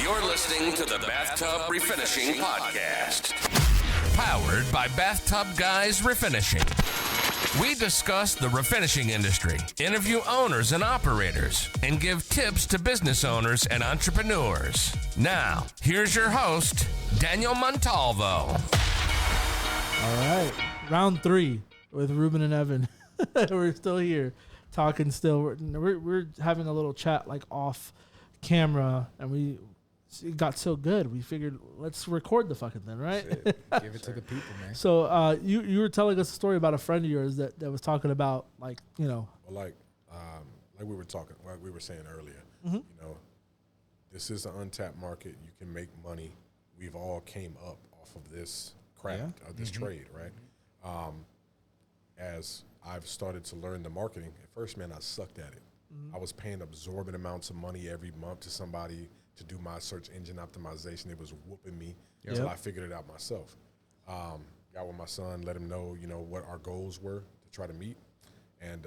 You're listening to the Bathtub Refinishing Podcast. Powered by BathTubGuys Refinishing. We discuss the refinishing industry, interview owners and operators, and give tips to business owners and entrepreneurs. Now, here's your host, Daniel Montalvo. All right, round 3 with Ruben and Evan. We're still here, talking still. We're having a little chat like off camera, and it got so good, we figured let's record the fucking thing, right? Give it to the people, man. So you were telling us a story about a friend of yours that was talking about, like, you know. Well, like we were talking, like we were saying earlier, you know, this is an untapped market. You can make money. We've all came up off of this craft, of this trade, right? As I've started to learn the marketing, at first, man, I sucked at it. I was paying absorbent amounts of money every month to somebody to do my search engine optimization. It was whooping me until I figured it out myself. Got with my son, let him know, you know, what our goals were to try to meet. And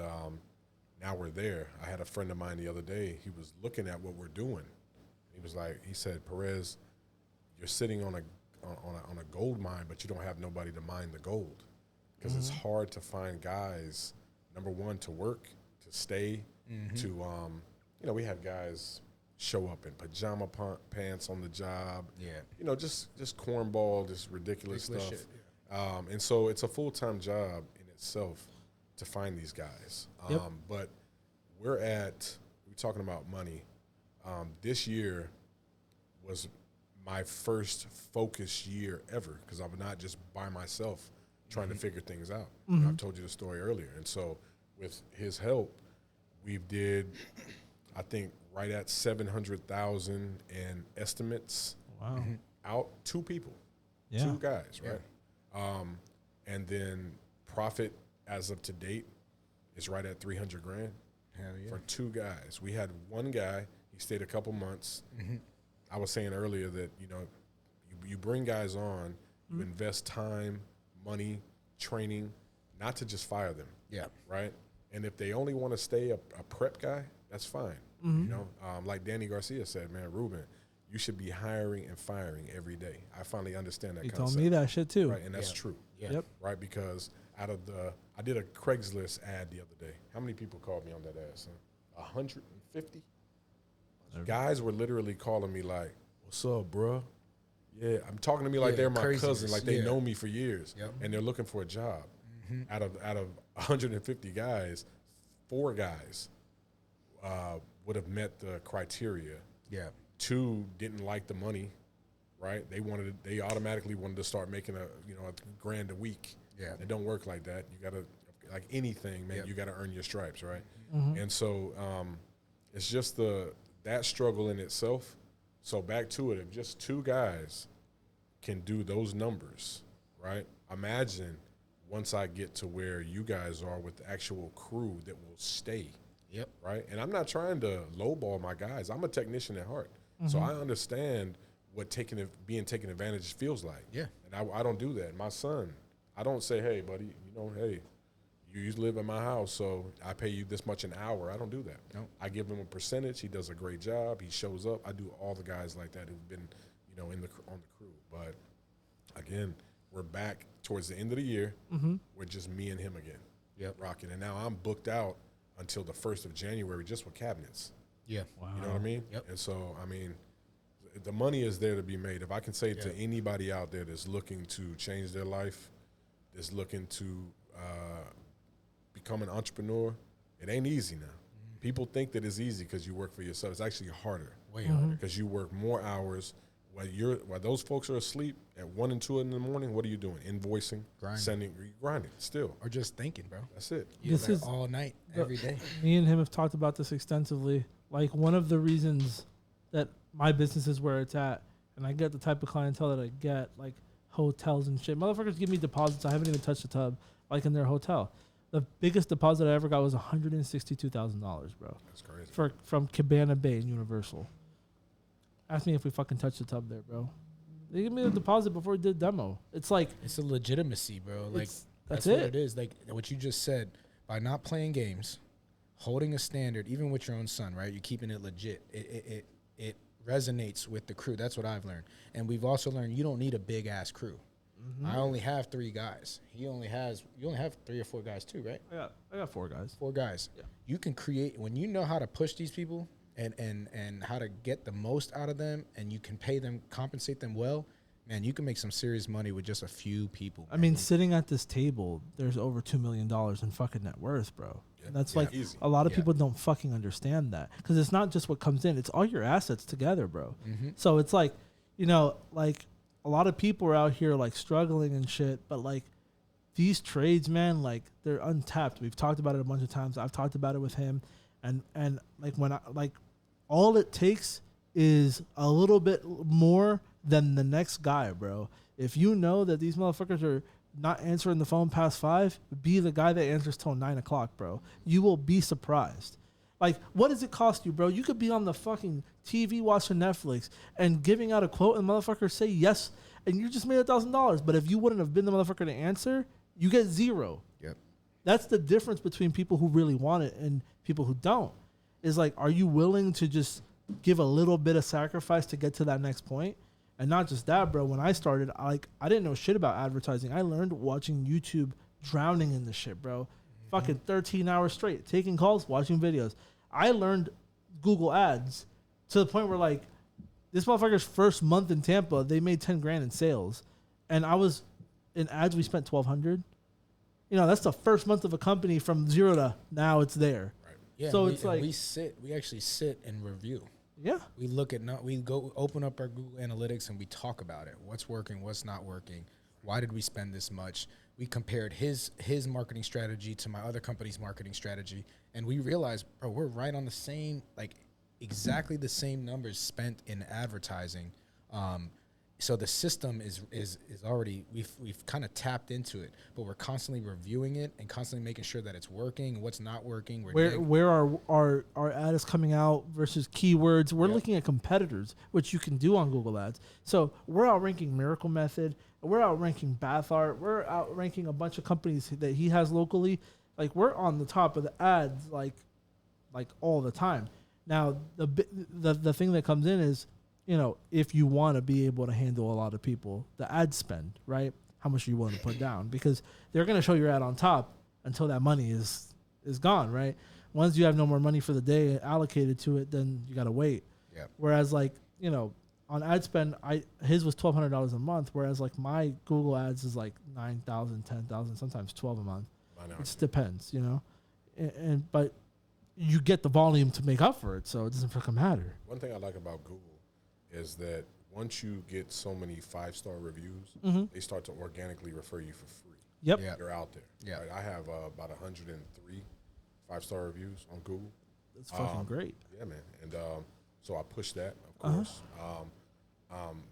now we're there. I had a friend of mine the other day. He was looking at what we're doing. He said, Perez, you're sitting on a gold mine, but you don't have nobody to mine the gold. Because it's hard to find guys, number one, to work, to stay, to, you know, we had guys show up in pajama pants on the job. Yeah. You know, just cornball, just ridiculous stuff. Shit, yeah. And so it's a full-time job in itself to find these guys. But we're talking about money. This year was my first focus year ever because I'm not just by myself trying to figure things out. You know, I've told you the story earlier. And so with his help, we did, I think, right at 700,000 in estimates out. 2 people, 2 guys, right? And then profit as of to date is right at 300 grand for 2 guys. We had 1 guy, he stayed a couple months. I was saying earlier that, you know, you bring guys on, you invest time, money, training, not to just fire them. Yeah. Right? And if they only want to stay a prep guy, that's fine. You know, like Danny Garcia said, man, Ruben, you should be hiring and firing every day. I finally understand that concept. He told me that shit too. Right, and that's true. Yeah. Yep. Right, because I did a Craigslist ad the other day. How many people called me on that ad, son? 150? Guys were literally calling me like, what's up, bro? Yeah, I'm talking to me like they're my cousin, like they know me for years, and they're looking for a job. Out of 150 guys, 4 guys would have met the criteria. Yeah. 2 didn't like the money, right? They automatically wanted to start making $1,000 a week. Yeah. It don't work like that. You gotta, like anything, man, you gotta earn your stripes, right? And so it's just that struggle in itself. So back to it, if just 2 guys can do those numbers, right? Imagine once I get to where you guys are with the actual crew that will stay. Yep. Right? And I'm not trying to lowball my guys. I'm a technician at heart. So I understand what being taken advantage feels like. Yeah. And I don't do that. My son, I don't say, hey, buddy, you know, hey, you used to live in my house, so I pay you this much an hour. I don't do that. No. I give him a percentage. He does a great job. He shows up. I do all the guys like that who've been, you know, on the crew. But, again, we're back towards the end of the year with just me and him again, rocking. And now I'm booked out until the 1st of January just with cabinets. Yeah. Wow. You know what I mean? Yep. And so, I mean, the money is there to be made. If I can say to anybody out there that's looking to change their life, that's looking to become an entrepreneur, it ain't easy now. People think that it's easy because you work for yourself. It's actually harder. Way harder. Because you work more hours. While those folks are asleep at 1 and 2 in the morning, what are you doing? Invoicing, grinding still. Or just thinking, bro. That's it. This is all night, every day. Me and him have talked about this extensively. Like, one of the reasons that my business is where it's at, and I get the type of clientele that I get, like hotels and shit. Motherfuckers give me deposits. I haven't even touched the tub, like in their hotel. The biggest deposit I ever got was $162,000, bro. That's crazy. From Cabana Bay and Universal. Ask me if we fucking touched the tub there, bro. They give me the deposit before we did demo. It's like, it's a legitimacy, bro. Like that's what it is. Like what you just said, by not playing games, holding a standard, even with your own son, right? You're keeping it legit. It it resonates with the crew. That's what I've learned. And we've also learned you don't need a big ass crew. I only have 3 guys. You only have 3 or 4 guys too, right? I got 4 guys. 4 guys. Yeah. You can create, when you know how to push these people and how to get the most out of them, and you can pay them, compensate them well, man, you can make some serious money with just a few people. I mean, sitting at this table, there's over $2 million in fucking net worth, bro. Yeah. And that's like easy. A lot of people don't fucking understand that, because it's not just what comes in, it's all your assets together, bro. So it's like, you know, like a lot of people are out here like struggling and shit, but like these trades, man, like they're untapped. We've talked about it a bunch of times. I've talked about it with him, and like when I like, all it takes is a little bit more than the next guy, bro. If you know that these motherfuckers are not answering the phone past 5, be the guy that answers till 9 o'clock, bro. You will be surprised. Like, what does it cost you, bro? You could be on the fucking TV watching Netflix and giving out a quote, and motherfuckers say yes, and you just made $1,000. But if you wouldn't have been the motherfucker to answer, you get 0. Yep. That's the difference between people who really want it and people who don't. Is like, are you willing to just give a little bit of sacrifice to get to that next point? And not just that, bro. When I started, I didn't know shit about advertising. I learned watching YouTube, drowning in the shit, bro. Fucking 13 hours straight, taking calls, watching videos. I learned Google Ads to the point where, like, this motherfucker's first month in Tampa, they made 10 grand in sales. And I was, in ads, we spent 1,200. You know, that's the first month of a company from 0 to now it's there. Right. Yeah, so it's like, we actually sit and review. Yeah. We look at, we go open up our Google Analytics and we talk about it. What's working, what's not working. Why did we spend this much? We compared his marketing strategy to my other company's marketing strategy, and we realized, bro, we're right on the same, like exactly the same numbers spent in advertising. So the system is already, we've kind of tapped into it, but we're constantly reviewing it and constantly making sure that it's working, what's not working. Where our ad is coming out versus keywords. We're looking at competitors, which you can do on Google Ads. So we're outranking Miracle Method. We're outranking Bath Art. We're outranking a bunch of companies that he has locally. Like, we're on the top of the ads, like all the time. Now the thing that comes in is, you know, if you want to be able to handle a lot of people, the ad spend, right? How much are you willing to put down? Because they're going to show your ad on top until that money is gone, right? Once you have no more money for the day allocated to it, then you got to wait. Yeah. Whereas, like, you know, on ad spend, his was $1,200 a month, whereas like my Google ads is like $9,000, $10,000, sometimes $12,000 a month. It just depends, you know, but you get the volume to make up for it, so it doesn't fucking matter. One thing I like about Google is that once you get so many 5-star reviews, they start to organically refer you for free. Yep. Yeah. They're out there. Yeah. Right? I have about 103 5-star reviews on Google. That's fucking great. Yeah, man. And so I push that, of course.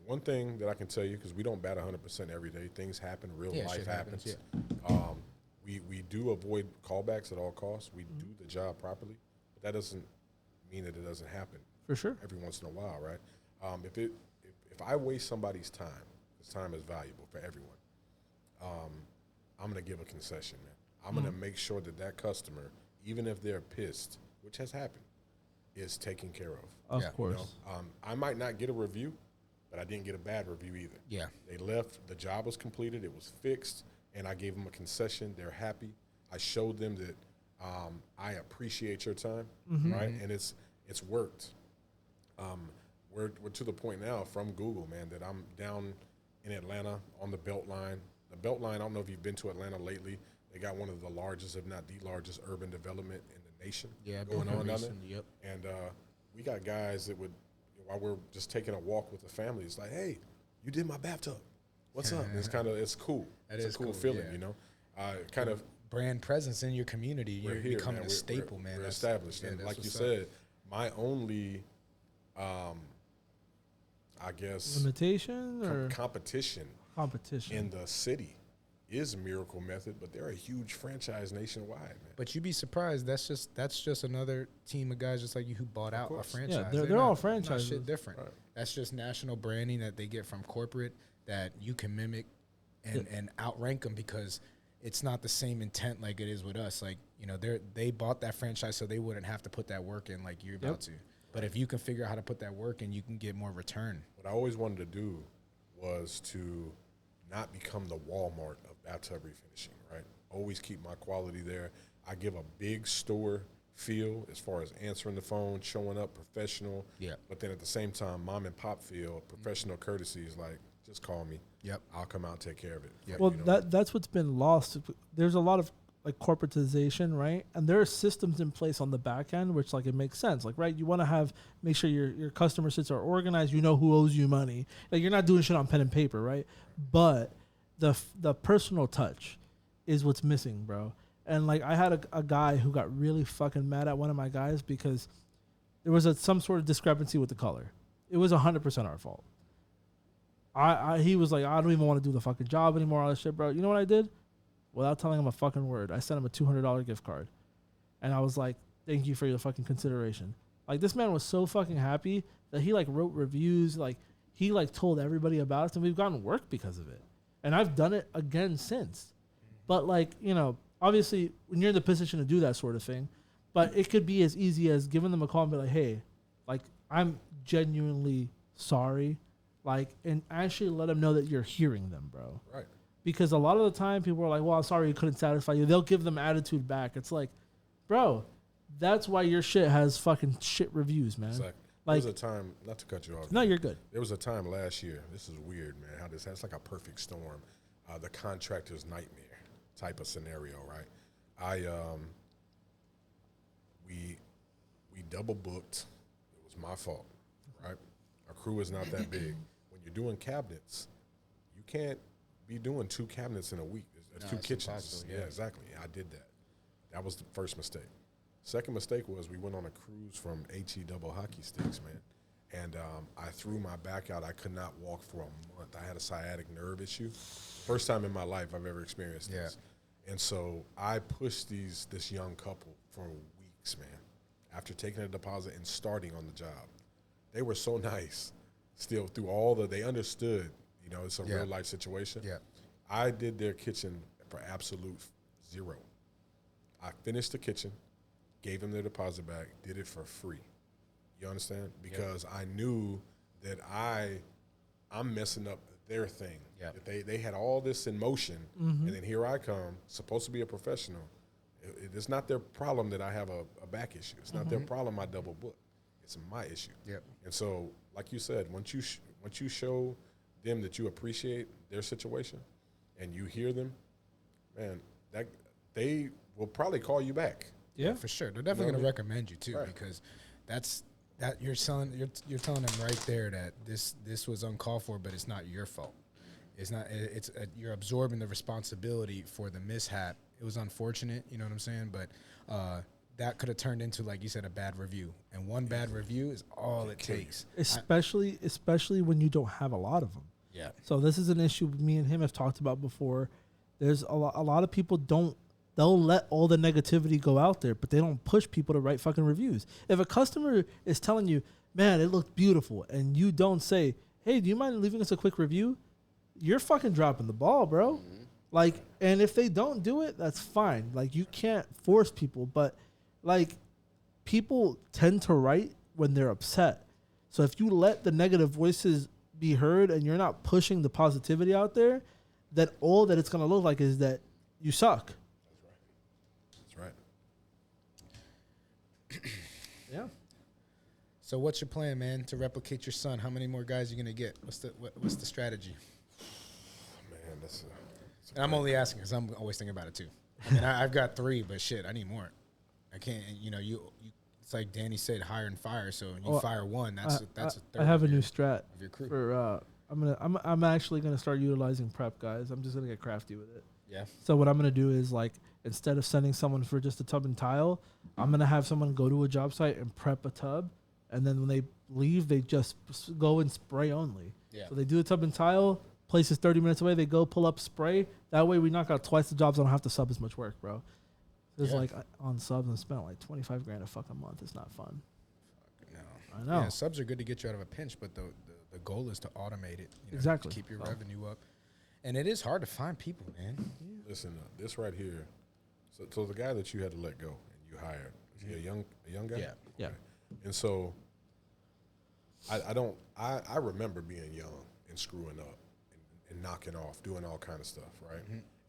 One thing that I can tell you, because we don't bat 100% every day, things happen, real life happens. We do avoid callbacks at all costs. We do the job properly, but that doesn't mean that it doesn't happen. For sure. Every once in a while, right? If I waste somebody's time, because time is valuable for everyone, I'm going to give a concession, man. I'm going to make sure that customer, even if they're pissed, which has happened, is taken care of. Of course. You know? I might not get a review, but I didn't get a bad review either. Yeah. They left, the job was completed, it was fixed, and I gave them a concession. They're happy. I showed them that I appreciate your time, right? And it's worked. We're to the point now from Google, man, that I'm down in Atlanta on the Beltline. The Beltline, I don't know if you've been to Atlanta lately. They got one of the largest, if not the largest, urban development in the nation going on down there. Yep. And we got guys that would, while we're just taking a walk with the family, it's like, hey, you did my bathtub. What's up? And it's cool. It's a cool feeling, you know. Kind of brand presence in your community. You're becoming a staple, man. We're established. And like you said, my only, I guess, limitation or competition in the city is Miracle Method, but they're a huge franchise nationwide, man. But you'd be surprised. That's just another team of guys just like you who bought out a franchise. Yeah, they're all franchises. Shit different. Right. That's just national branding that they get from corporate that you can mimic and outrank them because it's not the same intent like it is with us. Like, you know, they bought that franchise so they wouldn't have to put that work in like you're about to. But if you can figure out how to put that work in, you can get more return. What I always wanted to do was to not become the Walmart of bathtub refinishing, right? Always keep my quality there. I give a big store feel as far as answering the phone, showing up professional. Yeah. But then at the same time, mom and pop feel professional courtesy is like, just call me. Yep. I'll come out and take care of it. Yep. Well, that's what's been lost. There's a lot of like corporatization, right? And there are systems in place on the back end, which like it makes sense. Like, right, you want to make sure your customer sits are organized. You know who owes you money. Like you're not doing shit on pen and paper, right? But the personal touch is what's missing, bro. And like I had a guy who got really fucking mad at one of my guys because there was some sort of discrepancy with the color. It was 100% our fault. He was like, I don't even want to do the fucking job anymore, all this shit, bro. You know what I did? Without telling him a fucking word, I sent him a $200 gift card. And I was like, thank you for your fucking consideration. Like, this man was so fucking happy that he, like, wrote reviews. Like, he, like, told everybody about us, and we've gotten work because of it. And I've done it again since. But, like, you know, obviously, when you're in the position to do that sort of thing, but it could be as easy as giving them a call and be like, hey, like, I'm genuinely sorry. Like, and actually let them know that you're hearing them, bro. Right. Because a lot of the time people are like, well, I'm sorry you couldn't satisfy you. They'll give them attitude back. It's like, bro, that's why your shit has fucking shit reviews, man. Exactly. Like, there was a time, not to cut you off. No, you're good. There was a time last year, this is weird, man, how this has like a perfect storm. The contractor's nightmare type of scenario, right? We double booked. It was my fault, right? Our crew is not that big. When you're doing cabinets, you can't be doing 2 cabinets in a week. There's 2 kitchens. Yeah, exactly. I did that. That was the first mistake. Second mistake was we went on a cruise from HE double hockey sticks, man. And I threw my back out. I could not walk for a month. I had a sciatic nerve issue. First time in my life I've ever experienced this. And so I pushed this young couple for weeks, man, after taking a deposit and starting on the job. They were so nice still through all they understood, you know, it's a real life situation. Yeah. I did their kitchen for absolute zero. I finished the kitchen, gave them their deposit back, did it for free. You understand? Because I knew that I'm messing up their thing. Yeah. They had all this in motion, and then here I come, supposed to be a professional. It's not their problem that I have a back issue. It's not their problem I double book. It's my issue. Yep. And so, like you said, once you show them that you appreciate their situation and you hear them, man, that they will probably call you back. Yeah, for sure. They're definitely going to recommend you too, because you're telling them right there that this was uncalled for, but it's not your fault. It's not. You're absorbing the responsibility for the mishap. It was unfortunate, you know what I'm saying, but that could have turned into, like you said, a bad review, and one bad review is all it takes. Especially when you don't have a lot of them. Yeah. So this is an issue me and him have talked about before. There's a lot of people they'll let all the negativity go out there, but they don't push people to write fucking reviews. If a customer is telling you, man, it looked beautiful, and you don't say, hey, do you mind leaving us a quick review? You're fucking dropping the ball, bro. Mm-hmm. Like, and if they don't do it, that's fine. Like, you can't force people, but like, people tend to write when they're upset. So if you let the negative voices be heard and you're not pushing the positivity out there, that all that it's going to look like is that you suck. Yeah. So what's your plan, man, to replicate your son? How many more guys are you gonna get? What's the strategy? Man, that's and I'm only asking because I'm always thinking about it too. I mean, I've got 3, but shit, I need more. I can't. You know, you. It's like Danny said, hire and fire. So you fire one. That's a third. I have a new strat of your crew. For I'm actually gonna start utilizing prep guys. I'm just gonna get crafty with it. Yeah. So what I'm gonna do is, like, instead of sending someone for just a tub and tile, I'm going to have someone go to a job site and prep a tub. And then when they leave, they just go and spray only. Yeah. So they do a tub and tile, place is 30 minutes away. They go pull up, spray. That way we knock out twice the jobs. I don't have to sub as much work, bro. There's like on subs and spent like $25,000 a fucking month. It's not fun. No. I know. Yeah, subs are good to get you out of a pinch, but the goal is to automate it. You know, exactly. To keep your revenue up. And it is hard to find people, man. Yeah. Listen, this right here. So the guy that you had to let go and you hired, is he a young guy? Yeah. Yeah. And so I remember being young and screwing up and knocking off, doing all kind of stuff, right?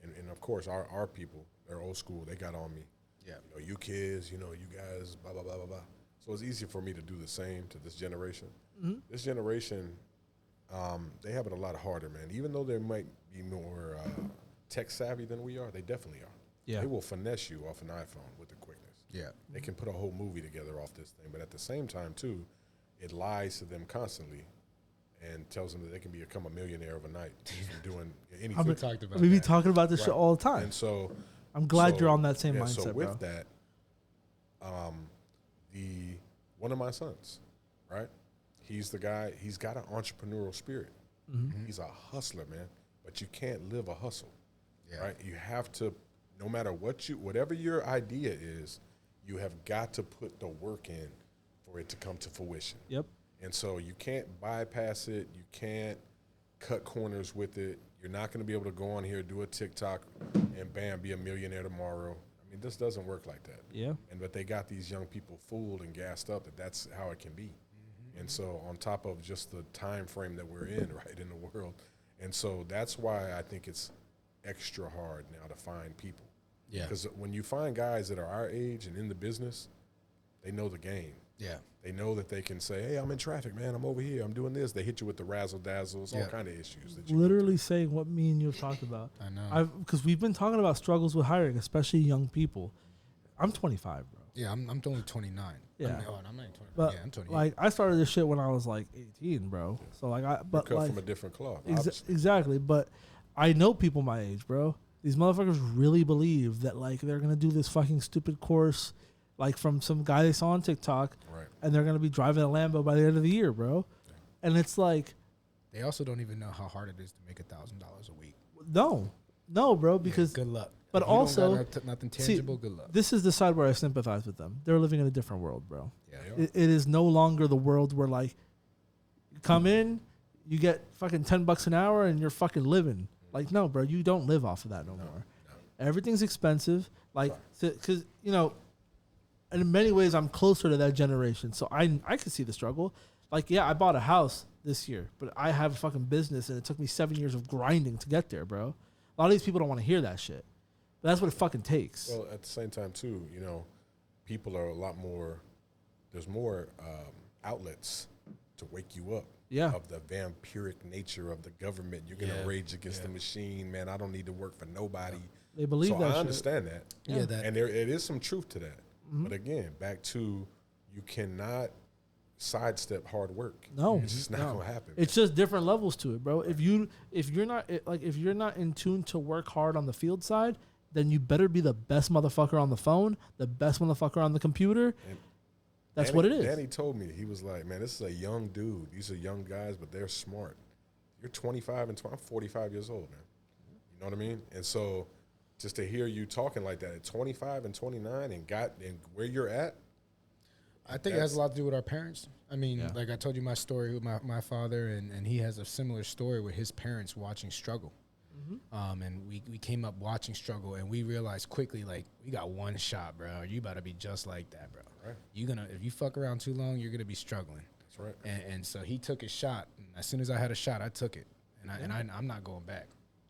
And of course, our people, they're old school. They got on me. Yeah. You know, you kids, you guys, blah, blah, blah, blah, blah. So it's easier for me to do the same to this generation. This generation, they have it a lot harder, man. Even though they might be more tech savvy than we are, they definitely are. Yeah. They will finesse you off an iPhone with the quickness. Yeah. They can put a whole movie together off this thing. But at the same time, too, it lies to them constantly and tells them that they can become a millionaire overnight just from doing anything. We talked about We be that. talking about this shit all the time. And so I'm glad you're on that same mindset, so with bro. that, one of my sons, right? He's the guy. He's got an entrepreneurial spirit. He's a hustler, man. But you can't live a hustle, right? You have to, no matter whatever your idea is, you have got to put the work in for it to come to fruition. Yep. And so you can't bypass it. You can't cut corners with it. You're not going to be able to go on here, do a TikTok, and bam, be a millionaire tomorrow. I mean, this doesn't work like that. Yeah. But they got these young people fooled and gassed up that that's how it can be. And so on top of just the time frame that we're in, right, in the world. And so that's why I think it's extra hard now to find people. Yeah. Because when you find guys that are our age and in the business, they know the game. Yeah. They know that they can say, hey, I'm in traffic, man. I'm over here. I'm doing this. They hit you with the razzle-dazzles, all kind of issues. That you Literally saying what me and you have talked about. I know. Because we've been talking about struggles with hiring, especially young people. I'm 25, bro. Yeah, I'm only 29. Yeah. I'm not even 25. But Yeah, I'm 28. like, I started this shit when I was like 18, bro. So like, cut from a different cloth. Exactly. But I know people my age, bro. These motherfuckers really believe that like they're gonna do this fucking stupid course, like from some guy they saw on TikTok, Right. and they're gonna be driving a Lambo by the end of the year, bro. Yeah. And it's like, they also don't even know how hard it is to make $1,000 a week. No, bro. Because good luck. But If you also, don't got nothing tangible. Good luck. This is the side where I sympathize with them. They're living in a different world, bro. Yeah. It is no longer the world where like you come in, you get fucking $10 an hour, and you're fucking living. Like, no, bro, you don't live off of that no more. Everything's expensive. Like, because in many ways, I'm closer to that generation, so I can see the struggle. Like, yeah, I bought a house this year, but I have a fucking business, and it took me 7 years of grinding to get there, bro. A lot of these people don't want to hear that shit. But that's what it fucking takes. Well, at the same time, too, people are a lot more, there's more outlets to wake you up. Yeah. Of the vampiric nature of the government. You're going to rage against the machine. Man, I don't need to work for nobody. They believe that I shit. understand that. Yeah, that. And it is some truth to that. But again, back to you cannot sidestep hard work. No. It's just not going to happen. It's just different levels to it, bro. If you're not in tune to work hard on the field side, then you better be the best motherfucker on the phone, the best motherfucker on the computer. That's what it is. Danny told me, he was like, man, this is a young dude. These are young guys, but they're smart. You're 25 and 20, I'm 45 years old, man. You know what I mean? And so just to hear you talking like that at 25 and 29 and where you're at. I think it has a lot to do with our parents. I mean, like I told you my story with my father, and he has a similar story with his parents watching struggle. And we came up watching struggle, and we realized quickly, like, we got one shot, bro. You about to be just like that, bro. Right. If you fuck around too long, you're gonna be struggling. That's right. And so he took his shot. And as soon as I had a shot, I took it, and I'm not going back.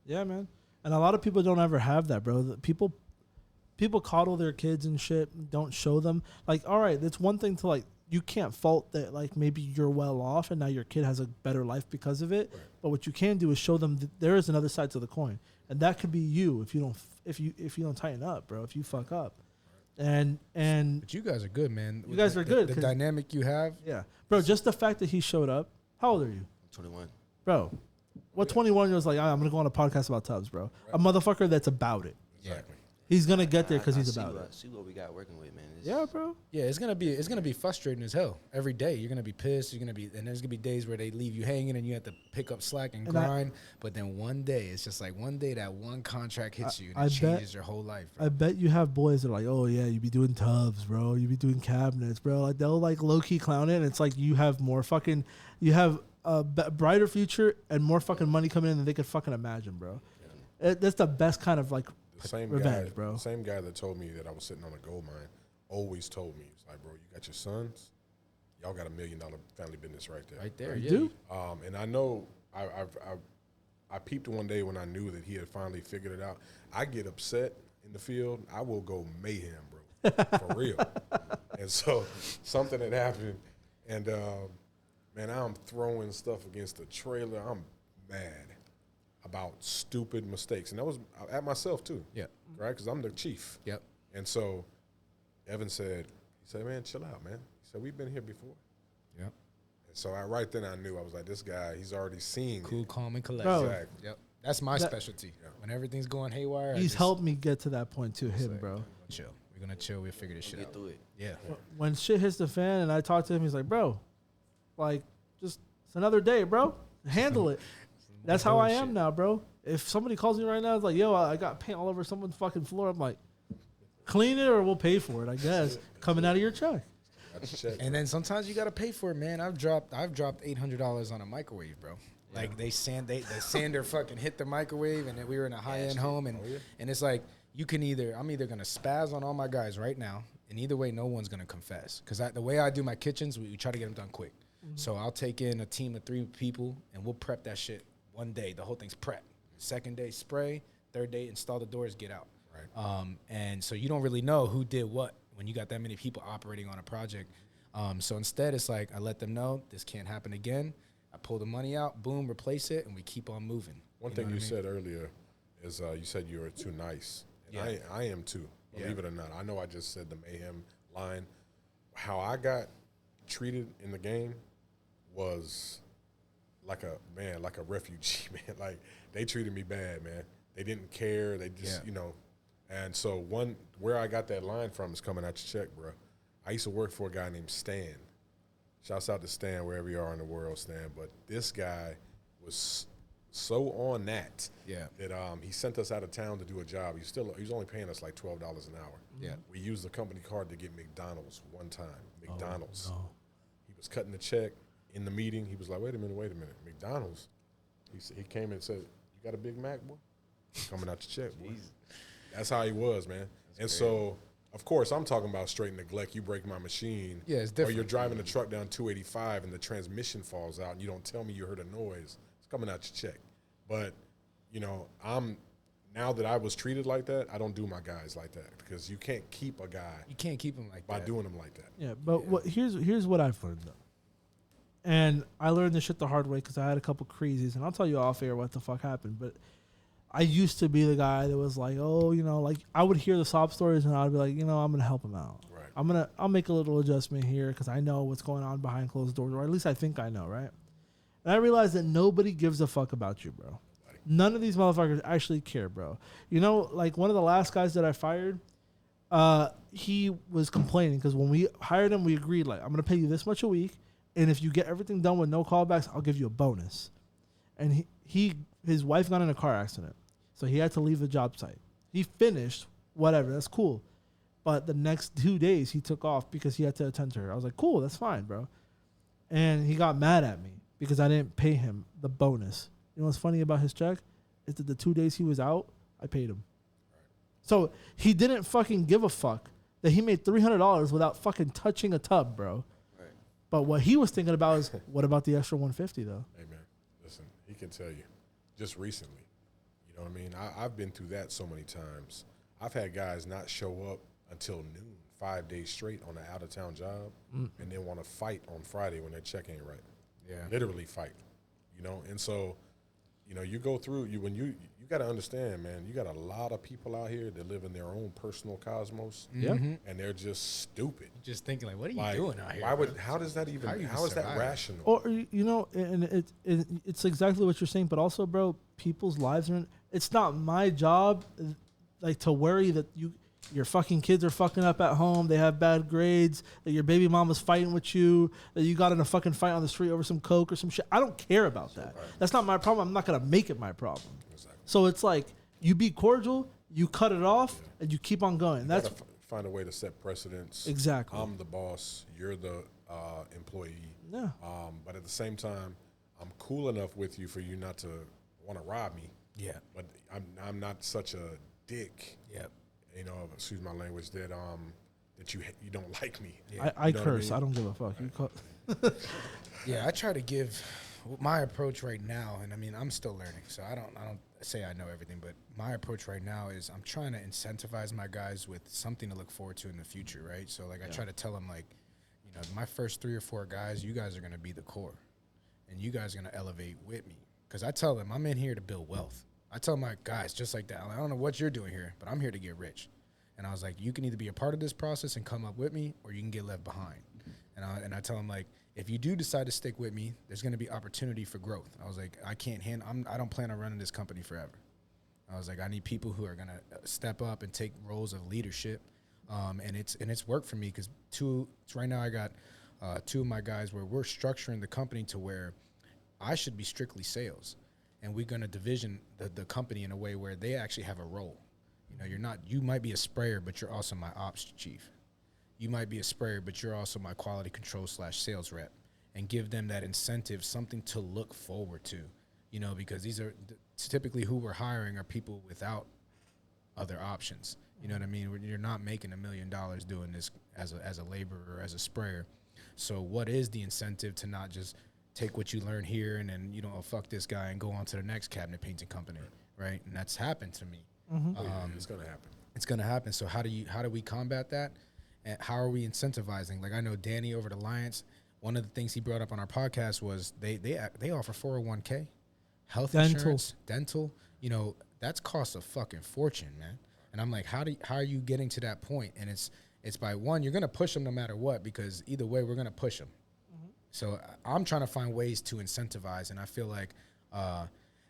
Yeah, man. And a lot of people don't ever have that, bro. People coddle their kids and shit, don't show them. Like, all right, it's one thing to, like, you can't fault that, like, maybe you're well off and now your kid has a better life because of it. Right. But what you can do is show them that there is another side to the coin, and that could be you if you don't tighten up, bro. If you fuck up, and but you guys are good, man. You guys are good. The dynamic you have, yeah, bro. Just the fact that he showed up. How old are you? 21. Bro. What 21 years like? I'm gonna go on a podcast about tubs, bro. Right. A motherfucker that's about it. Exactly. He's gonna get there because he's about it. See what we got working with, man. Yeah, bro. Yeah, it's gonna be frustrating as hell every day. You're gonna be pissed. And there's gonna be days where they leave you hanging and you have to pick up slack and grind. But then one day, it's just like one day that one contract hits you and it changes your whole life. Bro. I bet you have boys that are like, oh yeah, you be doing tubs, bro. You be doing cabinets, bro. Like they'll like low key clown it. And it's like you have a brighter future and more fucking money coming in than they could fucking imagine, bro. Yeah. That's the best kind of like revenge, bro. The same guy that told me that I was sitting on a gold mine always told me, he's like, bro, you got your sons, y'all got $1 million family business right there. Right there, You yeah. do? And I know I peeped one day when I knew that he had finally figured it out. I get upset in the field. I will go mayhem, bro, for real. And so something had happened, and man, I'm throwing stuff against the trailer. I'm mad about stupid mistakes, and that was at myself too. Yeah. Right, because I'm the chief. Yep. And so Evan said, man, chill out, man. He said, we've been here before. Yep. And so right then I knew, I was like, this guy, he's already seen Cool, it. calm, and collected. Bro. Exactly. Yep. That's my specialty. When everything's going haywire, He's helped me get to that point too, him, bro. Chill. We're gonna chill. We'll figure this shit out. Through it. Yeah. When shit hits the fan and I talk to him, he's like, bro, like, just, it's another day, bro. Handle it. That's how I am now, bro. If somebody calls me right now, it's like, yo, I got paint all over someone's fucking floor. I'm like, clean it or we'll pay for it, I guess. Coming out of your check. And then sometimes you gotta pay for it, man. I've dropped $800 on a microwave, bro. Like the sander fucking hit the microwave, and then we were in a high end home, and it's like I'm either gonna spaz on all my guys right now, and either way, no one's gonna confess. Because the way I do my kitchens, we try to get them done quick. So I'll take in a team of 3 people, and we'll prep that shit one day. The whole thing's prep. Second day, spray. Third day, install the doors, get out. Right. And so you don't really know who did what when you got that many people operating on a project. So instead, it's like I let them know this can't happen again. I pull the money out, boom, replace it, and we keep on moving. One thing you said earlier is you said you were too nice. And I am too, believe it or not. I know I just said the mayhem line. How I got treated in the game was like a refugee, man. Like, they treated me bad, man. They didn't care. They just, And so where I got that line from is coming out your check, bro. I used to work for a guy named Stan. Shouts out to Stan, wherever you are in the world, Stan. But this guy was so on that that he sent us out of town to do a job. He was only paying us like $12 an hour. Yeah. We used the company card to get McDonald's one time. McDonald's. Oh, no. He was cutting the check in the meeting. He was like, wait a minute. McDonald's. He came and said, you got a Big Mac, boy? Coming out your check, boy. That's how he was, man. So, of course, I'm talking about straight neglect. You break my machine. Yeah, it's different. Or you're driving the truck down 285 and the transmission falls out and you don't tell me you heard a noise. It's coming out your check. But, now that I was treated like that, I don't do my guys like that because you can't keep a guy. You can't keep him like by that. doing him like that. Yeah, but here's what I've learned, though. And I learned this shit the hard way because I had a couple crazies. And I'll tell you off air what the fuck happened. But I used to be the guy that was like, like I would hear the sob stories and I'd be like, I'm going to help him out. Right. I'll make a little adjustment here because I know what's going on behind closed doors, or at least I think I know, right? And I realized that nobody gives a fuck about you, bro. None of these motherfuckers actually care, bro. Like one of the last guys that I fired, he was complaining because when we hired him, we agreed, like, I'm going to pay you this much a week, and if you get everything done with no callbacks, I'll give you a bonus. And his wife got in a car accident, so he had to leave the job site. He finished, whatever, that's cool. But the next 2 days, he took off because he had to attend to her. I was like, cool, that's fine, bro. And he got mad at me because I didn't pay him the bonus. You know what's funny about his check? Is that the 2 days he was out, I paid him. So he didn't fucking give a fuck that he made $300 without fucking touching a tub, bro. Right. But what he was thinking about is, what about the extra $150 though? Hey man, listen, he can tell you, just recently, you know what I mean? I've been through that so many times. I've had guys not show up until noon, 5 days straight on an out-of-town job, and then want to fight on Friday when their check ain't right. Yeah, literally fight, And so, you go through when you got to understand, man. You got a lot of people out here that live in their own personal cosmos, and they're just stupid. Just thinking like, what are you doing out here? How does that even? How is that rational? Or and it's exactly what you're saying, but also, bro, people's lives are. It's not my job, like, to worry that your fucking kids are fucking up at home, they have bad grades, that your baby mama's fighting with you, that you got in a fucking fight on the street over some coke or some shit. I don't care about that. That's not my problem. I'm not going to make it my problem. Exactly. So it's like, you be cordial, you cut it off, and you keep on going. That's find a way to set precedents. Exactly. I'm the boss, you're the employee. Yeah. But at the same time, I'm cool enough with you for you not to want to rob me. Yeah. But I'm not such a dick. Yep. Excuse my language, that that you don't like me. Yeah. I You know what I curse. mean? I don't give a fuck. You call, Yeah, I try to give my approach right now, and I mean, I'm still learning, so I don't say I know everything, but my approach right now is I'm trying to incentivize my guys with something to look forward to in the future, right? So, like, I try to tell them, like, you know, my first 3 or 4 guys, you guys are going to be the core, and you guys are going to elevate with me. Because I tell them I'm in here to build wealth. I tell my guys just like that. I don't know what you're doing here, but I'm here to get rich. And I was like, you can either be a part of this process and come up with me, or you can get left behind. And I tell them, like, if you do decide to stick with me, there's going to be opportunity for growth. I was like, I don't plan on running this company forever. I was like, I need people who are going to step up and take roles of leadership. And it's worked for me because right now I got 2 of my guys where we're structuring the company to where I should be strictly sales. And we're going to division the company in a way where they actually have a role. You know, you might be a sprayer, but you're also my ops chief. You might be a sprayer, but you're also my quality control / sales rep, and give them that incentive, something to look forward to, you know, because these are typically who we're hiring are people without other options. You know what I mean? You're not making $1 million doing this as a laborer or as a sprayer. So what is the incentive to not just take what you learn here and then, you know, oh, fuck this guy and go on to the next cabinet painting company, right? And that's happened to me. It's going to happen. It's going to happen. So how do we combat that? And how are we incentivizing? Like, I know Danny over at Alliance, one of the things he brought up on our podcast was they offer 401k, health insurance, dental. You know, that's cost a fucking fortune, man. And I'm like, how are you getting to that point? And it's by one, you're going to push them no matter what, because either way, we're going to push them. So I'm trying to find ways to incentivize, and I feel like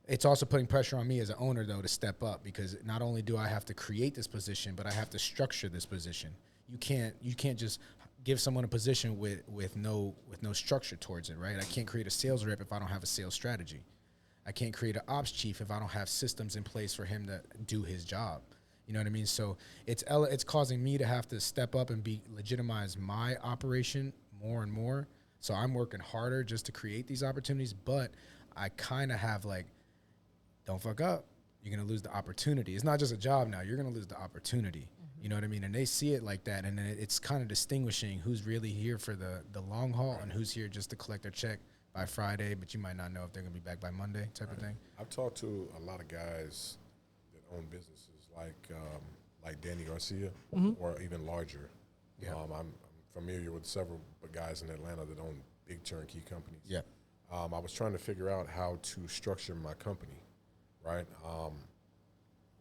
it's also putting pressure on me as an owner, though, to step up, because not only do I have to create this position, but I have to structure this position. You can't just give someone a position with no structure towards it, right? I can't create a sales rep if I don't have a sales strategy. I can't create an ops chief if I don't have systems in place for him to do his job. You know what I mean? So it's causing me to have to step up and legitimize my operation more and more. So I'm working harder just to create these opportunities, but I kind of have like, don't fuck up. You're going to lose the opportunity. It's not just a job now. You're going to lose the opportunity. You know what I mean? And they see it like that, and then it's kind of distinguishing who's really here for the long haul and who's here just to collect their check by Friday, but you might not know if they're going to be back by Monday type of thing. I've talked to a lot of guys that own businesses like Danny Garcia or even larger. Yeah. I'm familiar with several guys in Atlanta that own big turnkey companies. Yeah. I was trying to figure out how to structure my company, right,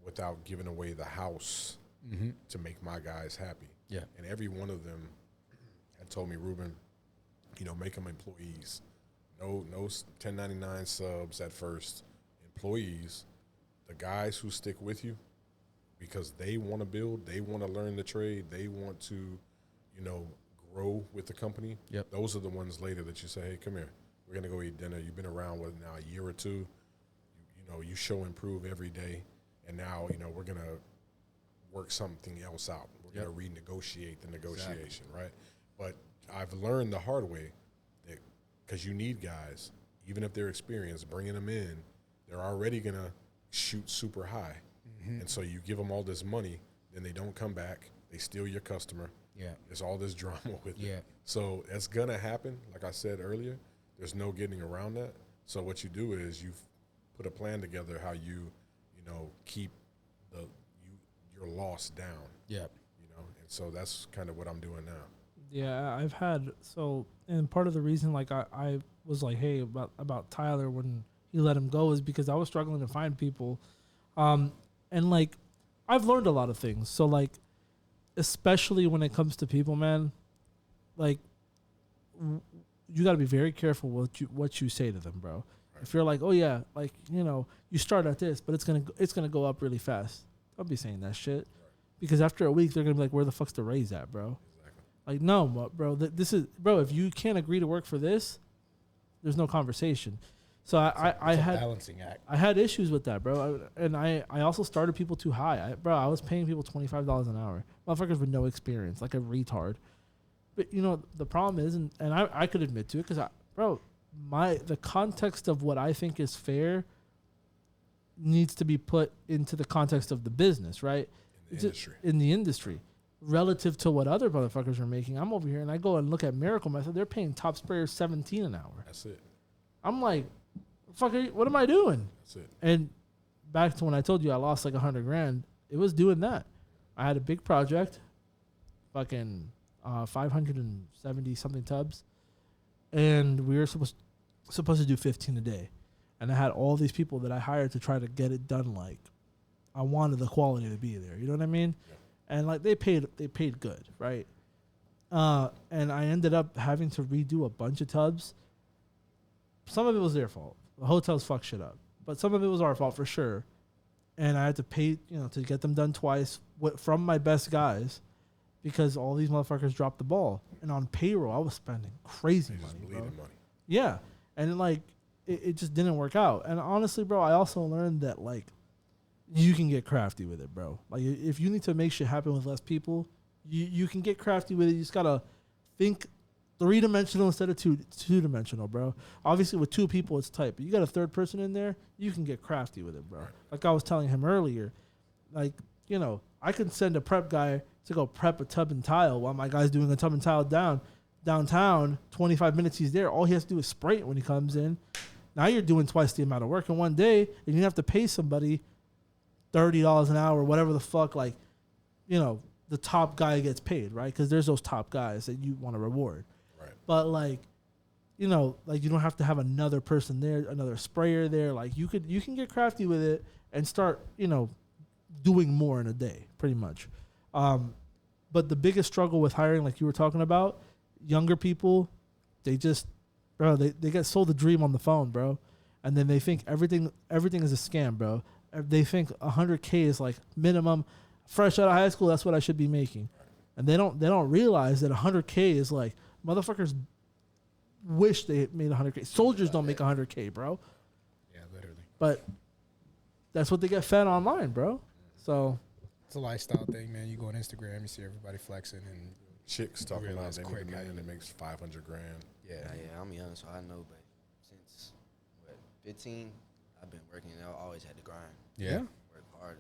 without giving away the house to make my guys happy. Yeah. And every one of them had told me, Ruben, you know, make them employees. No 1099 subs at first. Employees, the guys who stick with you because they want to build, they want to learn the trade, they want to, you know, grow with the company. Yep. Those are the ones later that you say, hey, come here. We're going to go eat dinner. You've been around with now a year or two. You know, you show improve every day. And now, you know, we're going to work something else out. We're going to renegotiate the negotiation, right? But I've learned the hard way that because you need guys, even if they're experienced, bringing them in, they're already going to shoot super high. And so you give them all this money, then they don't come back. They steal your customer. Yeah. There's all this drama with Yeah. it. So it's going to happen. Like I said earlier, there's no getting around that. So what you do is you put a plan together how you know, keep your loss down. Yeah. You know, and so that's kind of what I'm doing now. Yeah, I've had and part of the reason like I was like, hey, about Tyler when he let him go is because I was struggling to find people, and like I've learned a lot of things. So like, especially when it comes to people, man, like you got to be very careful what you say to them, bro. Right. If you're like, oh yeah, like you know, you start at this, but it's gonna go up really fast. Don't be saying that shit, because after a week they're gonna be like, where the fuck's the raise at, bro? Exactly. Like no, bro, this is bro. If you can't agree to work for this, there's no conversation. So I had a balancing act. I had issues with that, bro, and I also started people too high. I was paying people $25 an hour, motherfuckers with no experience, like a retard. But you know the problem is, and I could admit to it, because the context of what I think is fair needs to be put into the context of the business, right? In the industry. In the industry. relative to what other motherfuckers are making. I'm over here and I go and look at Miracle Method. They're paying top sprayers $17 an hour. That's it. I'm like, what am I doing? That's it. And back to when I told you I lost like $100,000, it was doing that. I had a big project, fucking 570 something tubs, and we were supposed to do 15 a day. And I had all these people that I hired to try to get it done. Like, I wanted the quality to be there. You know what I mean? Yeah. And like they paid good, right? And I ended up having to redo a bunch of tubs. Some of it was their fault. The hotels fucked shit up, but some of it was our fault for sure. And I had to pay, to get them done twice from my best guys, because all these motherfuckers dropped the ball. And on payroll, I was spending crazy money. Yeah, and like it just didn't work out. And honestly, bro, I also learned that like you can get crafty with it, bro. Like if you need to make shit happen with less people, you can get crafty with it. You just gotta think 3-dimensional instead of two-dimensional, bro. Obviously, with 2 people, it's tight. But you got a third person in there, you can get crafty with it, bro. Like I was telling him earlier, like, I could send a prep guy to go prep a tub and tile while my guy's doing a tub and tile downtown. 25 minutes he's there. All he has to do is spray it when he comes in. Now you're doing twice the amount of work in one day, and you have to pay somebody $30 an hour, whatever the fuck, like, the top guy gets paid, right? Because there's those top guys that you want to reward. Right. But like, you don't have to have another person there, another sprayer there. Like you can get crafty with it and start, doing more in a day, pretty much. But the biggest struggle with hiring, like you were talking about, younger people, they get sold the dream on the phone, bro. And then they think everything is a scam, bro. They think $100K is like minimum. Fresh out of high school, that's what I should be making. And they don't realize that $100K is like, motherfuckers wish they made $100K. Soldiers don't make $100K, bro. Yeah, literally. But that's what they get fed online, bro. So it's a lifestyle thing, man. You go on Instagram, you see everybody flexing and chicks talking about they need a man that makes $500,000. Yeah, I'm young, so I know. But since 15, I've been working. I always had to grind. Yeah, work hard.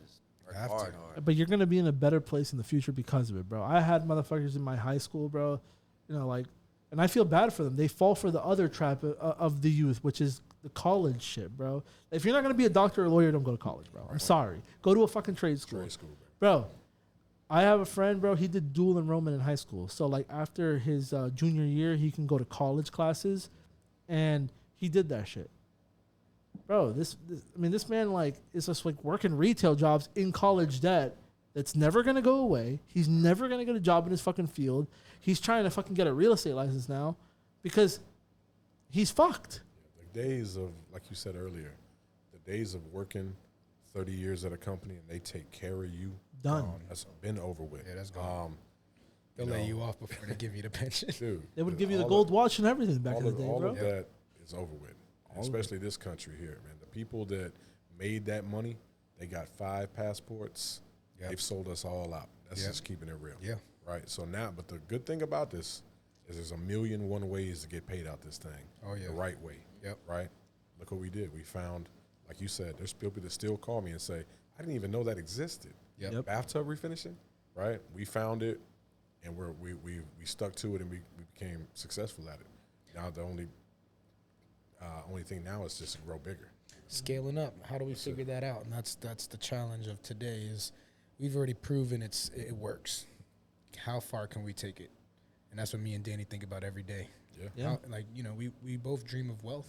Hard. But you're gonna be in a better place in the future because of it, bro. I had motherfuckers in my high school, bro. And I feel bad for them. They fall for the other trap of the youth, which is the college shit, bro. If you're not gonna be a doctor or a lawyer, don't go to college, bro. I'm sorry. Go to a fucking trade school. Bro. I have a friend, bro. He did dual enrollment in high school. So like after his junior year, he can go to college classes, and he did that shit. Bro, this man like is just like working retail jobs in college debt that's never gonna go away. He's never gonna get a job in his fucking field. He's trying to fucking get a real estate license now because he's fucked. The days of, like you said earlier, the days of working 30 years at a company and they take care of you, done. That's been over with. Yeah, that's gone. They'll lay you off before they give you the pension. Dude, they would give you the gold watch and everything back in the day, all bro. All of that is over with. Especially this country here, man. The people that made that money, they got 5 passports. Yep. They've sold us all out. That's just keeping it real. Yeah. Right. So now, but the good thing about this is there's 1,000,001 ways to get paid out this thing. Oh yeah. The right way. Yep. Right. Look what we did. We found, like you said, there's people that still call me and say, I didn't even know that existed. Yep. Bathtub refinishing. Right. We found it, and we stuck to it, and we became successful at it. Now the only thing now is just to grow bigger. Scaling up. How do we figure that out? And that's the challenge of today is we've already proven it works. How far can we take it? And that's what me and Danny think about every day. Yeah. We both dream of wealth.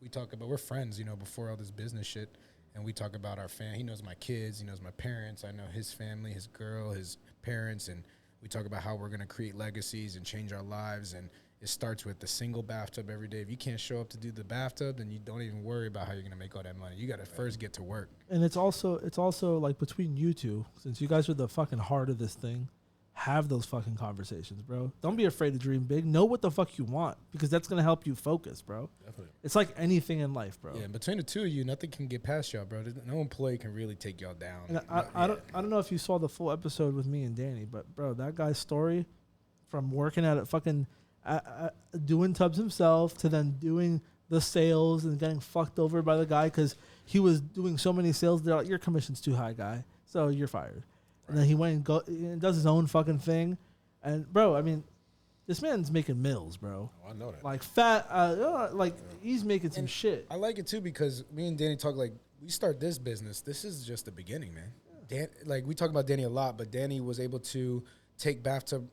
We talk about, we're friends, before all this business shit. And we talk about our family. He knows my kids. He knows my parents. I know his family, his girl, his parents. And we talk about how we're going to create legacies and change our lives. And it starts with the single bathtub every day. If you can't show up to do the bathtub, then you don't even worry about how you're going to make all that money. You got to first get to work. And it's also like between you two, since you guys are the fucking heart of this thing, have those fucking conversations, bro. Don't be afraid to dream big. Know what the fuck you want, because that's going to help you focus, bro. Definitely. It's like anything in life, bro. Yeah, between the two of you, nothing can get past y'all, bro. No employee can really take y'all down. And I don't know if you saw the full episode with me and Danny, but, bro, that guy's story from working at a fucking doing tubs himself to then doing the sales and getting fucked over by the guy because he was doing so many sales. They're like, your commission's too high, guy, so you're fired. And then he went and does his own fucking thing. And, bro, I mean, this man's making mills, bro. Oh, I know that. Like, he's making some shit. I like it, too, because me and Danny talk, like, we start this business. This is just the beginning, man. Like, we talk about Danny a lot, but Danny was able to take bathtub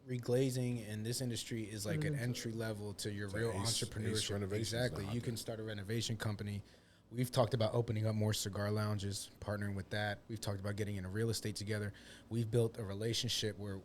reglazing in this industry is like an entry level to your real entrepreneurship. Exactly. You can start a renovation company. We've talked about opening up more cigar lounges, partnering with that. We've talked about getting into real estate together. We've built a relationship where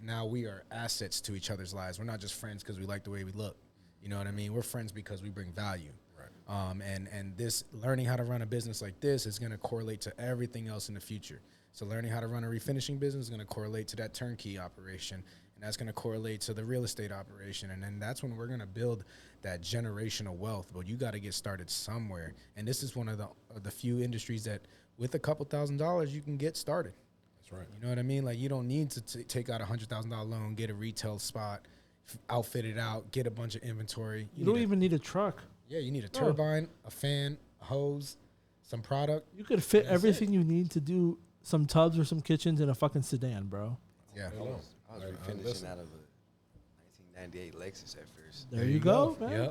now we are assets to each other's lives. We're not just friends because we like the way we look. You know what I mean? We're friends because we bring value. Right. And this learning how to run a business like this is going to correlate to everything else in the future. So learning how to run a refinishing business is going to correlate to that turnkey operation, and that's going to correlate to the real estate operation. And then that's when we're going to build that generational wealth. But you got to get started somewhere. And this is one of the few industries that with a couple $1,000s, you can get started. That's right. You know what I mean? Like, you don't need to take out a $100,000 loan, get a retail spot, outfit it out, get a bunch of inventory. You don't even need a truck. Yeah, you need a turbine, a fan, a hose, some product. You could fit everything you need to do some tubs or some kitchens in a fucking sedan, bro. Yeah. I was refinishing out of a 1998 Lexus at first. There you go, man.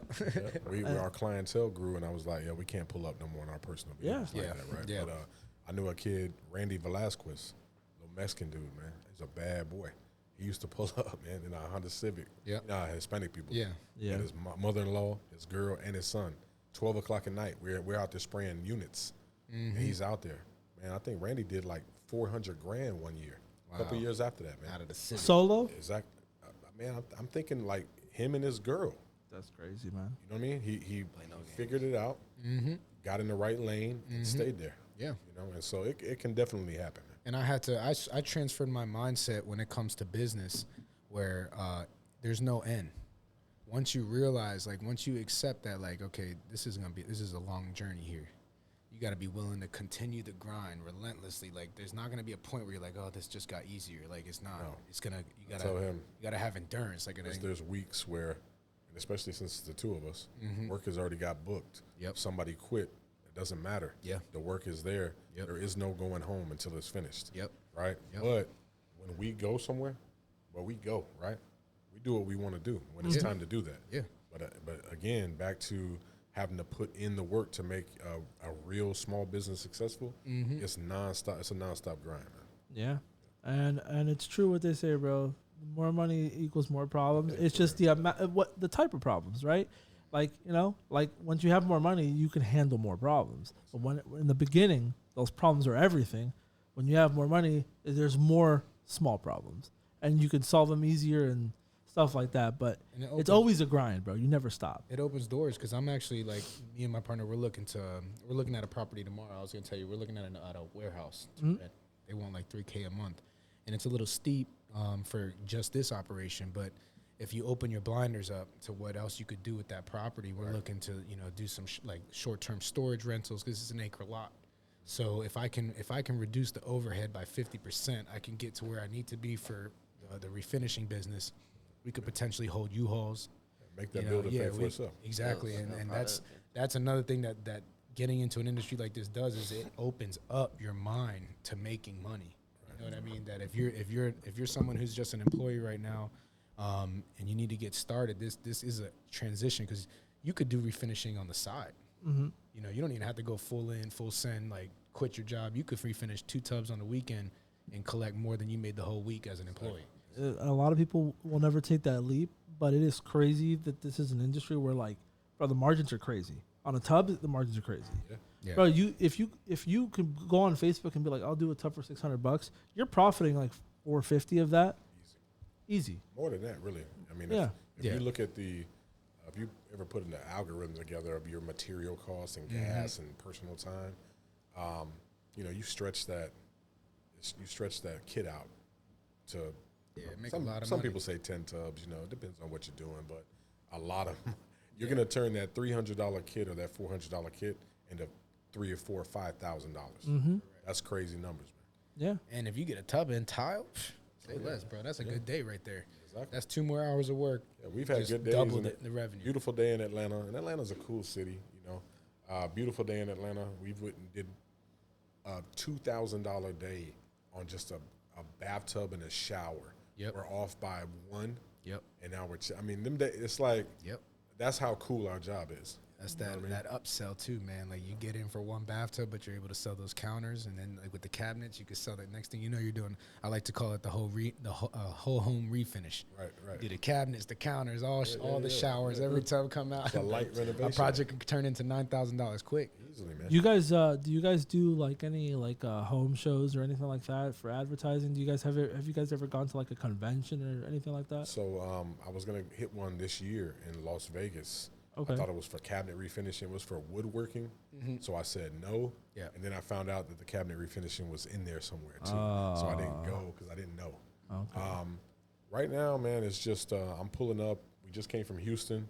Yep. Our clientele grew, and I was like, we can't pull up no more in our personal vehicles like that, right? Yeah. But I knew a kid, Randy Velasquez, little Mexican dude, man. He's a bad boy. He used to pull up, man, in a Honda Civic. Yeah. Hispanic people. Yeah. And his mother-in-law, his girl, and his son. 12 o'clock at night, we're out there spraying units, and he's out there. Man, I think Randy did like $400,000 one year. A couple years after that, man. Out of the city. Solo? Exactly. Man, I'm thinking like him and his girl. That's crazy, man. You know what I mean? He figured it out, got in the right lane, and stayed there. Yeah. You know, and so it can definitely happen. And I transferred my mindset when it comes to business where there's no end. Once you realize, like, once you accept that, like, okay, this is a long journey here. You got to be willing to continue the grind relentlessly. Like, there's not going to be a point where you're like, oh, this just got easier. Like, it's not. No. It's gonna. You gotta have endurance. Like, there's weeks where, and especially since it's the two of us, work has already got booked. Yep. Somebody quit. It doesn't matter. Yeah. The work is there. Yep. There is no going home until it's finished. Yep. Right. Yep. But when we go somewhere, we go, right? We do what we want to do when it's time to do that. Yeah. But again, back to having to put in the work to make a real small business successful. It's nonstop. It's a nonstop grind, man. Yeah, and it's true what they say, bro. More money equals more problems. It's just the amount, the type of problems, right? Like, you know, like once you have more money, you can handle more problems. But when in the beginning, those problems are everything. When you have more money, there's more small problems, and you can solve them easier and stuff like that. But it's always a grind, bro. You never stop. It opens doors because I'm actually, like, me and my partner, we're looking at a property tomorrow. I was gonna tell you, we're looking at a warehouse. They want like $3,000 a month, and it's a little steep for just this operation. But if you open your blinders up to what else you could do with that property, we're looking to do some like short-term storage rentals because it's an acre lot. So if I can reduce the overhead by 50%, I can get to where I need to be for the refinishing business. We could potentially hold U-Hauls. Make that building pay for itself. Exactly, and that's another thing that getting into an industry like this does is it opens up your mind to making money. You know what I mean? That if you're someone who's just an employee right now, and you need to get started, this is a transition because you could do refinishing on the side. You know, you don't even have to go full send, like quit your job. You could refinish 2 tubs on the weekend and collect more than you made the whole week as an employee. A lot of people will never take that leap, but it is crazy that this is an industry where, like, bro, the margins are crazy. On a tub, the margins are crazy. Yeah. Bro, if you could go on Facebook and be like, I'll do a tub for $600, you're profiting like $450 of that. Easy. More than that, really. I mean, if you look at if you ever put in the algorithm together of your material costs and gas and personal time, you stretch that kit out to. Yeah, make a lot of some money. people say 10 tubs. It depends on what you're doing, but a lot of them, you're gonna turn that $300 kit or that $400 kit into $3,000 or $4,000 or $5,000. That's crazy numbers, man. Yeah. And if you get a tub and tile, say less, bro. That's a good day right there. Exactly. That's 2 more hours of work. Yeah, we've had good days. Doubled the revenue. Beautiful day in Atlanta, and Atlanta's a cool city. Beautiful day in Atlanta. We did a $2,000 day on just a bathtub and a shower. Yep. We're off by one. Yep. And now I mean, them days, it's like, Yep. that's how cool our job is. That's You know what I mean? that upsell too, man. Like you get in for one bathtub, but you're able to sell those counters, and then like with the cabinets, you can sell that. Next thing you know, you're doing. I like to call it the whole home refinish. Right, right. You do the cabinets, the counters, all the yeah. showers. Every time come out, It's a light renovation. a project can turn into $9,000 quick. Easily, man. You guys, do you guys do like any like home shows or anything like that for advertising? Do you guys have you guys ever gone to like a convention or anything like that? So I was going to hit one this year in Las Vegas. Okay. I thought it was for cabinet refinishing. It was for woodworking. So I said no. Yeah. And then I found out that the cabinet refinishing was in there somewhere too. So I didn't go because I didn't know. Okay. Right now, man, it's just I'm pulling up. We just came from Houston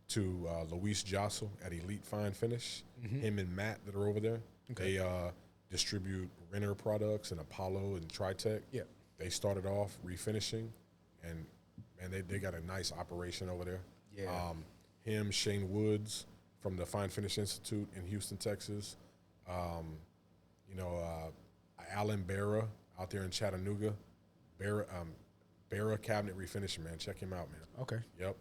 to Luis Jossel at Elite Fine Finish. Him and Matt that are over there. Okay. They distribute Renner products and Apollo and Tritech. Yeah. They started off refinishing, and they got a nice operation over there. Yeah. Him, Shane Woods from the Fine Finish Institute in Houston, Texas. Alan Barra out there in Chattanooga. Barra Cabinet Refinishing, man. Check him out, man. Okay. Yep.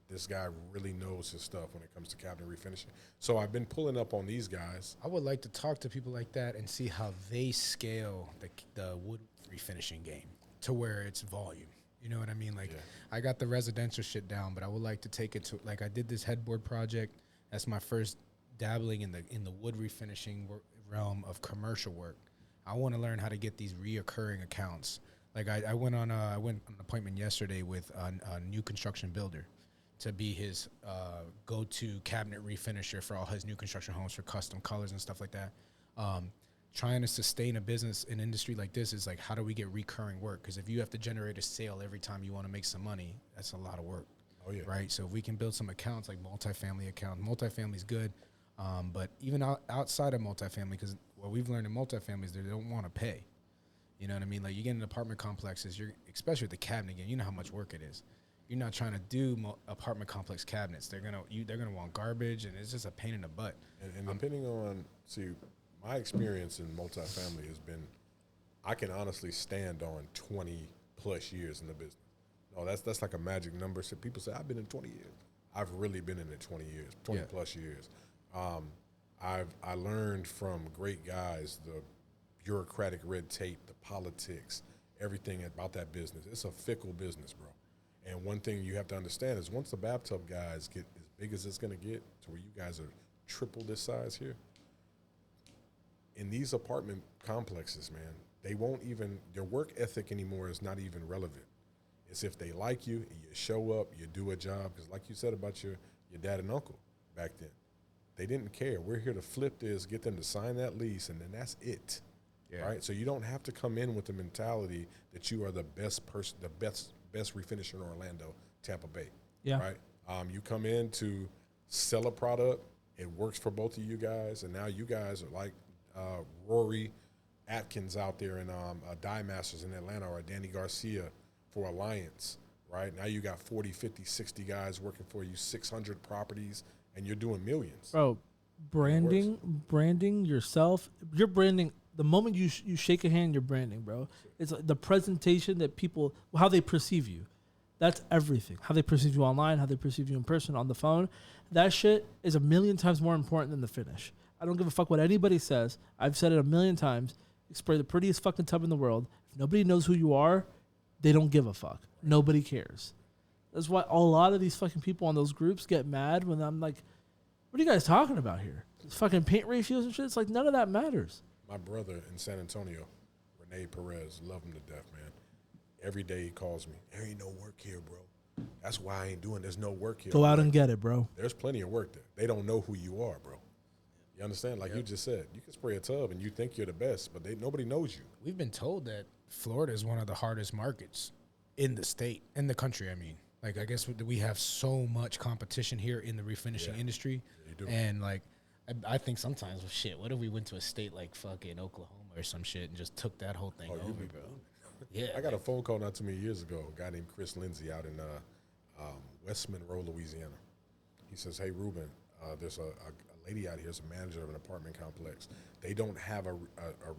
This guy really knows his stuff when it comes to cabinet refinishing. So I've been pulling up on these guys. I would like to talk to people like that and see how they scale the wood refinishing game to where it's volume. You know what I mean? Like, I got the residential shit down, but I would like to take it to, like, I did this headboard project. That's my first dabbling in the wood refinishing realm of commercial work. I want to learn how to get these reoccurring accounts. Like, I went on an appointment yesterday with a new construction builder to be his go-to cabinet refinisher for all his new construction homes for custom colors and stuff like that. Trying to sustain a business, an industry like this is like, how do we get recurring work? Because if you have to generate a sale every time you want to make some money, that's a lot of work. Oh, yeah. Right? So if we can build some accounts, like multifamily accounts, multifamily is good. But even outside of multifamily, because what we've learned in multifamily is they don't want to pay. You know what I mean? Like, you get in apartment complexes, especially with the cabinet game, you know how much work it is. You're not trying to do apartment complex cabinets. They're gonna want garbage, and it's just a pain in the butt. And depending on, my experience in multifamily has been, I can honestly stand on 20 plus years in the business. No, that's like a magic number. So people say, I've been in 20 years. I've really been in it 20 years, 20 plus years. I learned from great guys, the bureaucratic red tape, the politics, everything about that business. It's a fickle business, bro. And one thing you have to understand is once the BathTubGuys get as big as it's going to get to where you guys are triple this size here, in these apartment complexes, man, they won't even, their work ethic anymore is not even relevant. It's if they like you, you show up, you do a job. Because like you said about your dad and uncle back then, they didn't care. We're here to flip this, get them to sign that lease, and then that's it. Yeah. Right? So you don't have to come in with the mentality that you are the best person, the best refinisher in Orlando, Tampa Bay. Yeah. Right? You come in to sell a product, it works for both of you guys, and now you guys are like Rory Atkins out there in Dye Masters in Atlanta, or Danny Garcia for Alliance, right? Now you got 40, 50, 60 guys working for you, 600 properties, and you're doing millions. Bro, branding yourself, you're branding. The moment you shake a hand, you're branding, bro. It's like the presentation that people, how they perceive you. That's everything. How they perceive you online, how they perceive you in person, on the phone. That shit is a million times more important than the finish. I don't give a fuck what anybody says. I've said it a million times. You spray the prettiest fucking tub in the world. If nobody knows who you are, they don't give a fuck. Nobody cares. That's why a lot of these fucking people on those groups get mad when I'm like, what are you guys talking about here? It's fucking paint ratios and shit. It's like none of that matters. My brother in San Antonio, Rene Perez, love him to death, man. Every day he calls me, there ain't no work here, bro. That's why I ain't doing, there's no work here. Go out and get it, bro. There's plenty of work there. They don't know who you are, bro. You understand? Like you just said, you can spray a tub and you think you're the best, but nobody knows you. We've been told that Florida is one of the hardest markets in the state, in the country, I mean. Like, I guess we have so much competition here in the refinishing industry. Yeah, you do. And, like, I think sometimes, well, shit, what if we went to a state like fucking Oklahoma or some shit and just took that whole thing over, bro? Yeah. I got a phone call not too many years ago, a guy named Chris Lindsay out in West Monroe, Louisiana. He says, hey, Ruben, there's a lady out here is a manager of an apartment complex. They don't have a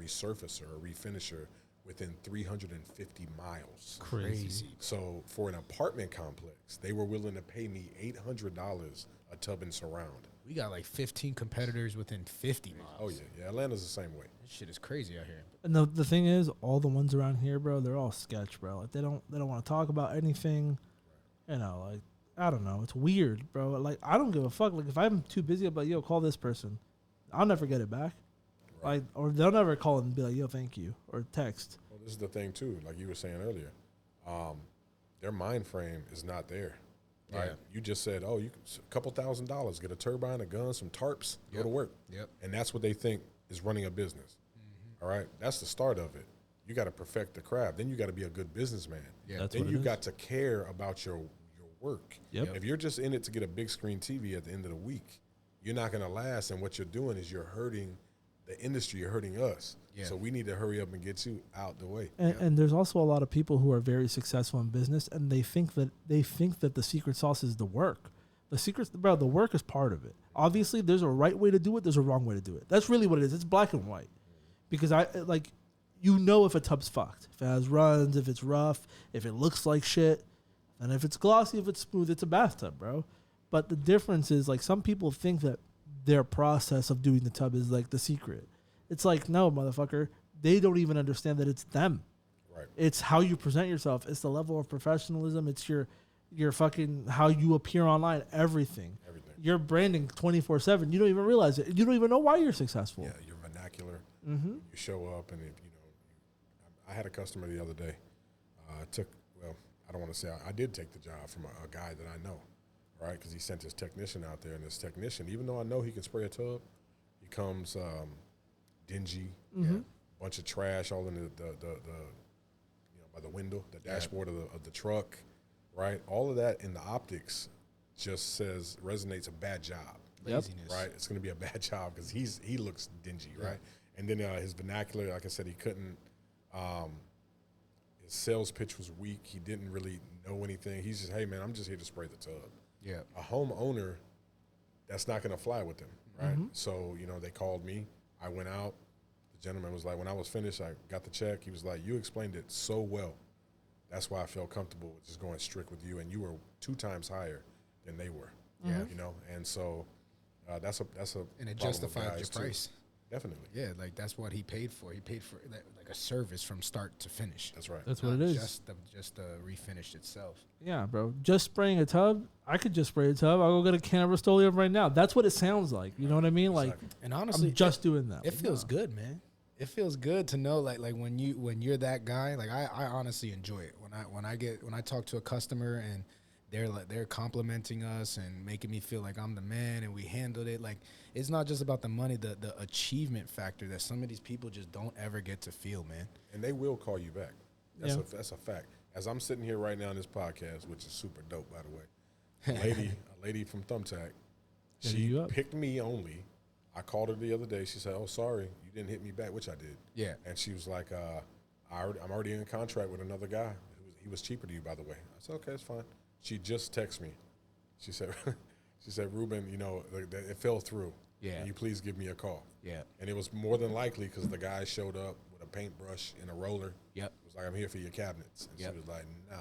resurfacer, a refinisher within 350 miles. Crazy. So for an apartment complex, they were willing to pay me $800 a tub and surround. We got like 15 competitors within 50 miles. Oh yeah, Atlanta's the same way. This shit is crazy out here. And the thing is, all the ones around here, bro, they're all sketch, bro. Like they don't want to talk about anything. You know, like I don't know. It's weird, bro. Like I don't give a fuck. Like if I'm too busy, I'm like, yo, call this person. I'll never get it back. Right. Like, or they'll never call and be like, yo, thank you, or text. Well, this is the thing too. Like you were saying earlier, their mind frame is not there. Right? Yeah. You just said, oh, you can, a couple $1,000s, get a turbine, a gun, some tarps, go to work. Yep. And that's what they think is running a business. All right, that's the start of it. You got to perfect the craft. Then you got to be a good businessman. Yeah. That's Then what it you is. got to care about your work. Yep. If you're just in it to get a big screen TV at the end of the week, you're not going to last. And what you're doing is you're hurting the industry. You're hurting us. Yeah. So we need to hurry up and get you out the way. And there's also a lot of people who are very successful in business, and they think that the secret sauce is the work. The work is part of it. Obviously, there's a right way to do it. There's a wrong way to do it. That's really what it is. It's black and white. Because if a tub's fucked, if it has runs, if it's rough, if it looks like shit, and if it's glossy, if it's smooth, it's a bathtub, bro. But the difference is, like, some people think that their process of doing the tub is like the secret. It's like, no, motherfucker. They don't even understand that it's them. Right. It's how you present yourself. It's the level of professionalism. It's your fucking how you appear online. Everything. You're branding 24/7. You don't even realize it. You don't even know why you're successful. Yeah, your vernacular. Mm-hmm. You show up, and if I had a customer the other day. I don't want to say I did take the job from a guy that I know, right? Because he sent his technician out there, and his technician, even though I know he can spray a tub, he comes dingy, bunch of trash all in the by the window, the dashboard of the truck, right? All of that in the optics just resonates a bad job. Laziness. Right? It's going to be a bad job because he looks dingy, right? And then his vernacular, like I said, he couldn't. His sales pitch was weak. He didn't really know anything. He's just, hey man, I'm just here to spray the tub. Yeah. A homeowner, that's not going to fly with them, right? So they called me. I went out. The gentleman was like, when I was finished, I got the check. He was like, you explained it so well. That's why I felt comfortable with just going strict with you, and you were 2 times higher than they were. Yeah. And so that's a And it problem with justified your guys, too. price. Definitely. Yeah, like that's what he paid for. He paid for like a service from start to finish. That's right. That's what it is. Just the refinish itself. Yeah, bro. Just spraying a tub. I could just spray a tub. I'll go get a can of Rust-Oleum right now. That's what it sounds like. You know what I mean? Like, And honestly, I'm just doing that. it feels good, man. It feels good to know like when you're that guy. Like I honestly enjoy it when I talk to a customer and they're complimenting us and making me feel like I'm the man and we handled it. Like it's not just about the money, the achievement factor that some of these people just don't ever get to feel, man. And they will call you back. That's a fact. As I'm sitting here right now in this podcast, which is super dope, by the way, a lady from Thumbtack, she picked me only. I called her the other day. She said, "Oh, sorry, you didn't hit me back," which I did. Yeah. And she was like, "I'm already in a contract with another guy. He was cheaper to you, by the way." I said, "Okay, it's fine." She just texted me. She said, "Ruben, it fell through. Yeah. Can you please give me a call?" Yeah. And it was more than likely because the guy showed up with a paintbrush and a roller. Yep. It was like, "I'm here for your cabinets." And she was like, "Nah."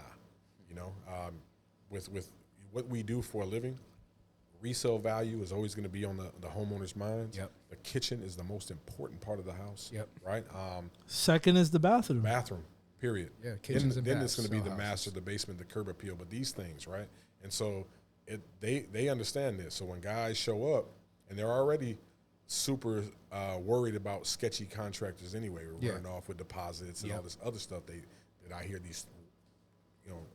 With what we do for a living, resale value is always going to be on the homeowner's minds. Yep. The kitchen is the most important part of the house. Yep. Right? Second is the bathroom. Bathroom, period. Yeah, kitchens and then baths, it's going to be all the houses. master, the basement, the curb appeal, but these things, right? And so they understand this. So when guys show up and they're already super worried about sketchy contractors anyway, we're running off with deposits and all this other stuff that I hear these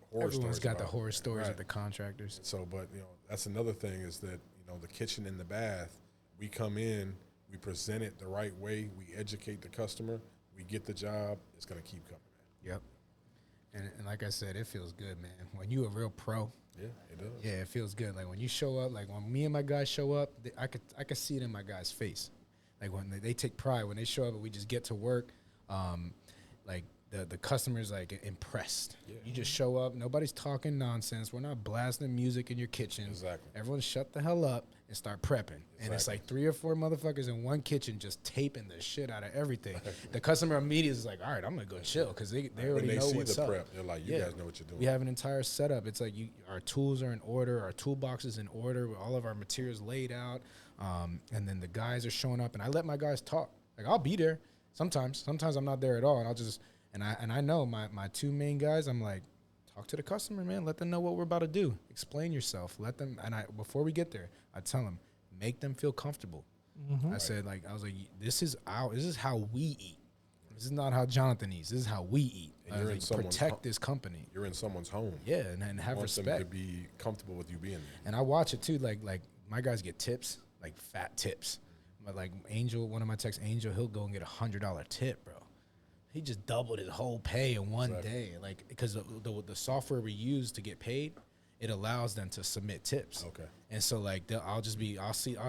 horror Everyone's stories got about. the horror stories Right. of the contractors. So, but that's another thing is that the kitchen and the bath, we come in, we present it the right way, we educate the customer, we get the job, it's gonna keep coming, man. Yep. And like I said, it feels good, man. When you a real pro, Yeah, it does. yeah, it feels good. Like when you show up, like when me and my guys show up, I could see it in my guys' face. Like when they take pride when they show up and we just get to work. Like the customer's like impressed. You just show up, nobody's talking nonsense. We're not blasting music in your kitchen. Exactly. Everyone shut the hell up and start prepping. And it's like 3 or 4 motherfuckers in one kitchen just taping the shit out of everything. The customer immediately is like, all right, I'm gonna go chill because they already know what's see the up. prep, they're like, you guys know what you're doing. We have an entire setup. It's like our tools are in order, our toolbox is in order, with all of our materials laid out, and then the guys are showing up, and I let my guys talk. Like I'll be there sometimes. Sometimes I'm not there at all, and I'll just and I know my 2 main guys. I'm like, talk to the customer, man. Let them know what we're about to do. Explain yourself. Let them. And before we get there, I tell them, make them feel comfortable. I said, I was like, this is how we eat. This is not how Jonathan eats. This is how we eat. And you're in protect this company. You're in someone's home. Yeah, and have respect. Them to be comfortable with you being there. And I watch it too. Like my guys get tips, like fat tips. But like Angel, one of my techs, Angel, he'll go and get $100 tip, bro. He just doubled his whole pay in one day. Like because the software we use to get paid, it allows them to submit tips. Okay. And so like I'll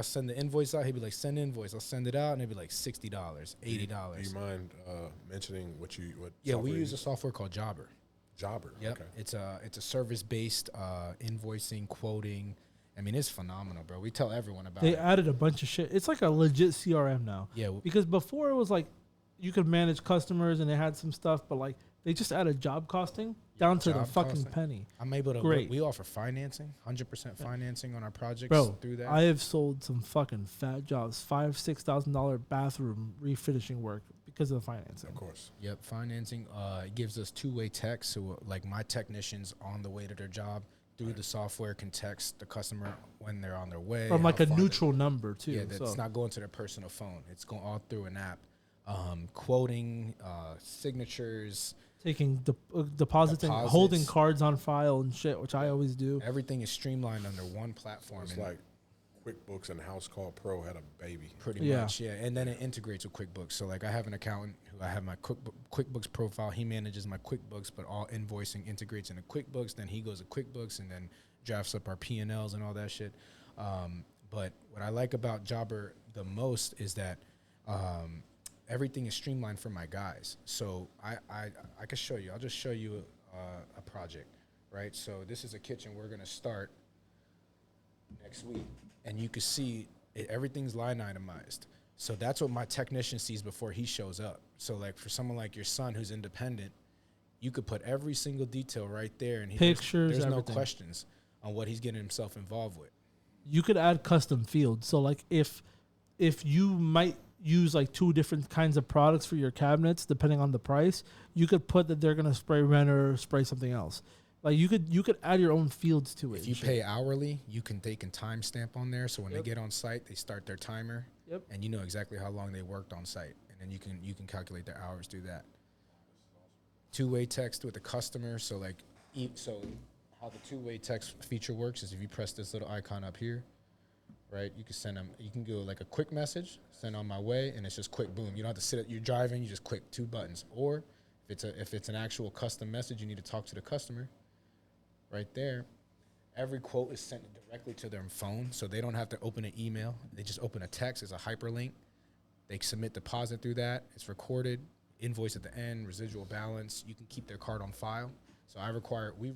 send the invoice out. He'll be like, send invoice. I'll send it out, and it'll be like $60, $80. Do you mind mentioning what? Yeah, we use a software called Jobber. Jobber. Yep. Okay. It's a service based invoicing, quoting. I mean, it's phenomenal, bro. We tell everyone about it. They added a bunch of shit. It's like a legit CRM now. Yeah. Because before it was like you could manage customers and they had some stuff, but like they just added job costing down to the fucking penny. I'm able to. Great. We offer financing, 100% financing on our projects. Bro, through that. I have sold some fucking fat jobs, $5,000-$6,000 bathroom refinishing work because of the financing. Of course. Yep, financing. It gives us 2-way text. So like my technicians on the way to their job through the software can text the customer when they're on their way. From like a neutral number too. Yeah, that's not going to their personal phone. It's going all through an app. Quoting, signatures, taking deposits and holding cards on file and shit, which I always do. Everything is streamlined under one platform. It's like QuickBooks and House Call Pro had a baby. Pretty much, yeah. And then it integrates with QuickBooks. So like I have an accountant who I have my QuickBooks profile. He manages my QuickBooks, but all invoicing integrates into QuickBooks. Then he goes to QuickBooks and then drafts up our P&Ls and all that shit. But what I like about Jobber the most is that everything is streamlined for my guys. So I can show you. I'll just show you a project, right? So this is a kitchen we're going to start next week. And you can see everything's line itemized. So that's what my technician sees before he shows up. So like for someone like your son who's independent, you could put every single detail right there. And Pictures, there's no everything. questions on what he's getting himself involved with. You could add custom fields. So like if you might use like 2 different kinds of products for your cabinets, depending on the price, you could put that they're going to spray Renner or spray something else. Like you could add your own fields to it. If you pay hourly, they can timestamp on there. So when they get on site, they start their timer. Yep. And you know exactly how long they worked on site. And then you can calculate their hours through that. 2-way text with the customer. So like how the 2-way text feature works is if you press this little icon up here, right? You can send them. You can go like a quick message, send on my way, and it's just quick, boom. You don't have to sit. You're driving. You just click 2 buttons. Or if it's an actual custom message, you need to talk to the customer. Right there, every quote is sent directly to their phone, so they don't have to open an email. They just open a text. It's a hyperlink. They submit deposit through that. It's recorded. Invoice at the end. Residual balance. You can keep their card on file. So we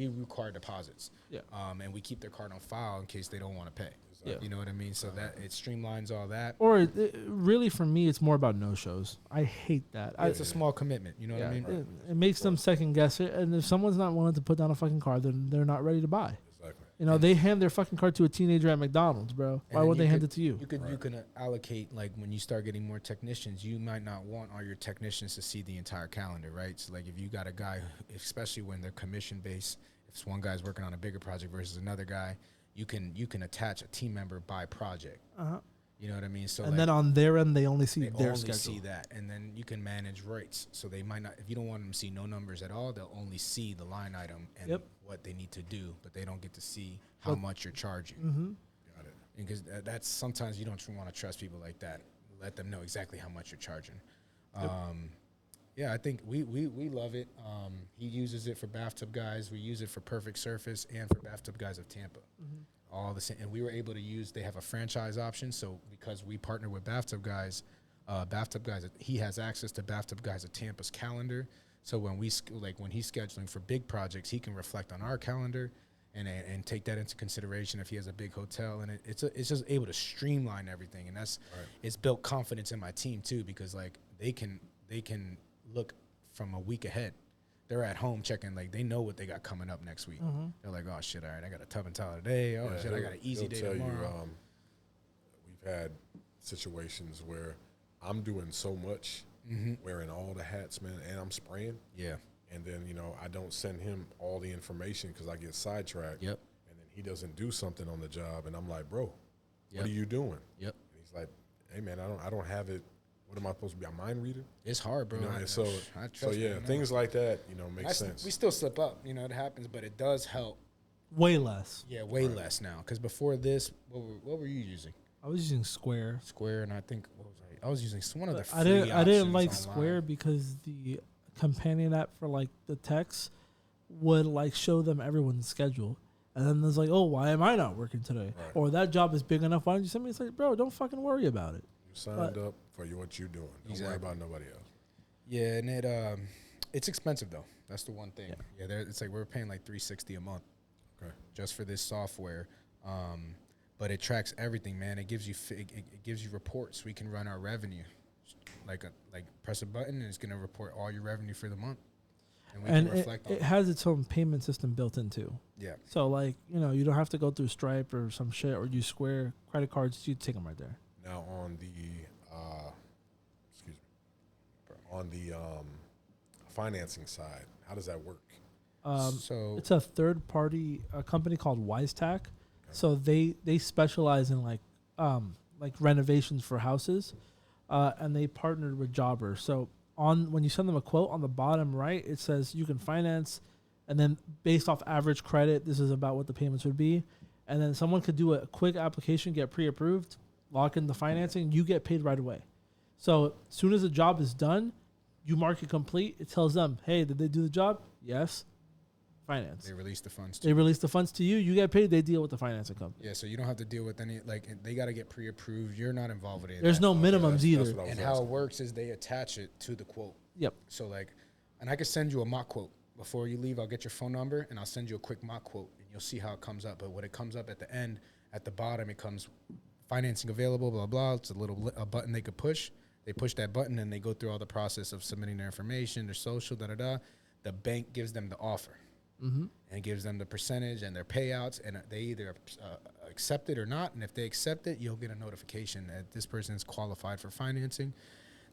require deposits. Yeah. And we keep their card on file in case they don't want to pay. Yeah. You know what I mean? So that it streamlines all that. Or really, for me, it's more about no-shows. I hate that. It's a small commitment. You know what I mean? It makes them second guess it. And if someone's not willing to put down a fucking card, then they're not ready to buy. Exactly. You know, they hand their fucking card to a teenager at McDonald's, bro. Why would they hand it to you? You can allocate, like when you start getting more technicians, you might not want all your technicians to see the entire calendar, right? So like if you got a guy, especially when they're commission based, if one guy's working on a bigger project versus another guy, you can attach a team member by project. You know what I mean? So and then on their end, they only see their schedule. See that, and then you can manage rates. So they might not, if you don't want them to see no numbers at all, they'll only see the line item and what they need to do, but they don't get to see how much you're charging. Got it. Because that's sometimes you don't want to trust people like that. Let them know exactly how much you're charging. Yeah, I think we love it. He uses it for BathTubGuys. We use it for Perfect Surface and for BathTubGuys of Tampa. All the same. And we were able to use, they have a franchise option. So because we partner with BathTubGuys, Bathtub Guys, he has access to Bathtub Guys of Tampa's calendar. So when when he's scheduling for big projects, he can reflect on our calendar and take that into consideration if he has a big hotel. And it's just able to streamline everything. And that's it's built confidence in my team too, because like they can look from a week ahead. They're at home checking, like they know what they got coming up next week. They're like, oh shit, all right, I got a tub and towel today. Oh shit, I got an easy day tomorrow. We've had situations where I'm doing so much, wearing all the hats, man, and I'm spraying. Yeah. And then, I don't send him all the information because I get sidetracked. Yep. And then he doesn't do something on the job, and I'm like, bro, what are you doing? Yep. And he's like, hey, man, I don't have it. What am I supposed to be? A mind reader? It's hard, bro. So things like that, make sense. We still slip up, it happens, but it does help. Way less. Yeah, way less now. Because before this, what were you using? I was using Square. Square, and I think I was using one of the free I didn't like options Square online. because the companion app for like the techs would like show them everyone's schedule. And then there's like, oh, why am I not working today? Right. Or that job is big enough. Why don't you send me? It's like, bro, don't fucking worry about it. You signed up for what you're doing. Don't worry about nobody else. Yeah, and it's expensive though. That's the one thing. Yeah, it's like we're paying like $360 a month, just for this software. But it tracks everything, man. It gives you it gives you reports. We can run our revenue, like press a button and it's gonna report all your revenue for the month, and we can reflect on it has its own payment system built into. Yeah. So like you don't have to go through Stripe or some shit or use Square credit cards. You take them right there. Now on the financing side, how does that work? So it's a third party company called WiseTac. So they specialize in like renovations for houses, and they partnered with Jobber. So when you send them a quote on the bottom right, it says you can finance, and then based off average credit, this is about what the payments would be, and then someone could do a quick application, get pre-approved, lock in the financing, you get paid right away. So as soon as the job is done, you mark it complete. It tells them, hey, did they do the job? Yes. Finance. they release the funds. They release the funds to you. You get paid. They deal with the financing company. Yeah, so you don't have to deal with any they got to get pre-approved. You're not involved with it. There's no minimums either. That's what I was And how it works is they attach it to the quote. Yep. So and I can send you a mock quote before you leave. I'll get your phone number and I'll send you a quick mock quote, and you'll see how it comes up. But when it comes up at the end, at the bottom, it comes financing available, blah blah. It's a button they could push. They push that button and they go through all the process of submitting their information, their social, The bank gives them the offer. And gives them the percentage and their payouts, and they either accept it or not. And if they accept it, you'll get a notification that this person is qualified for financing.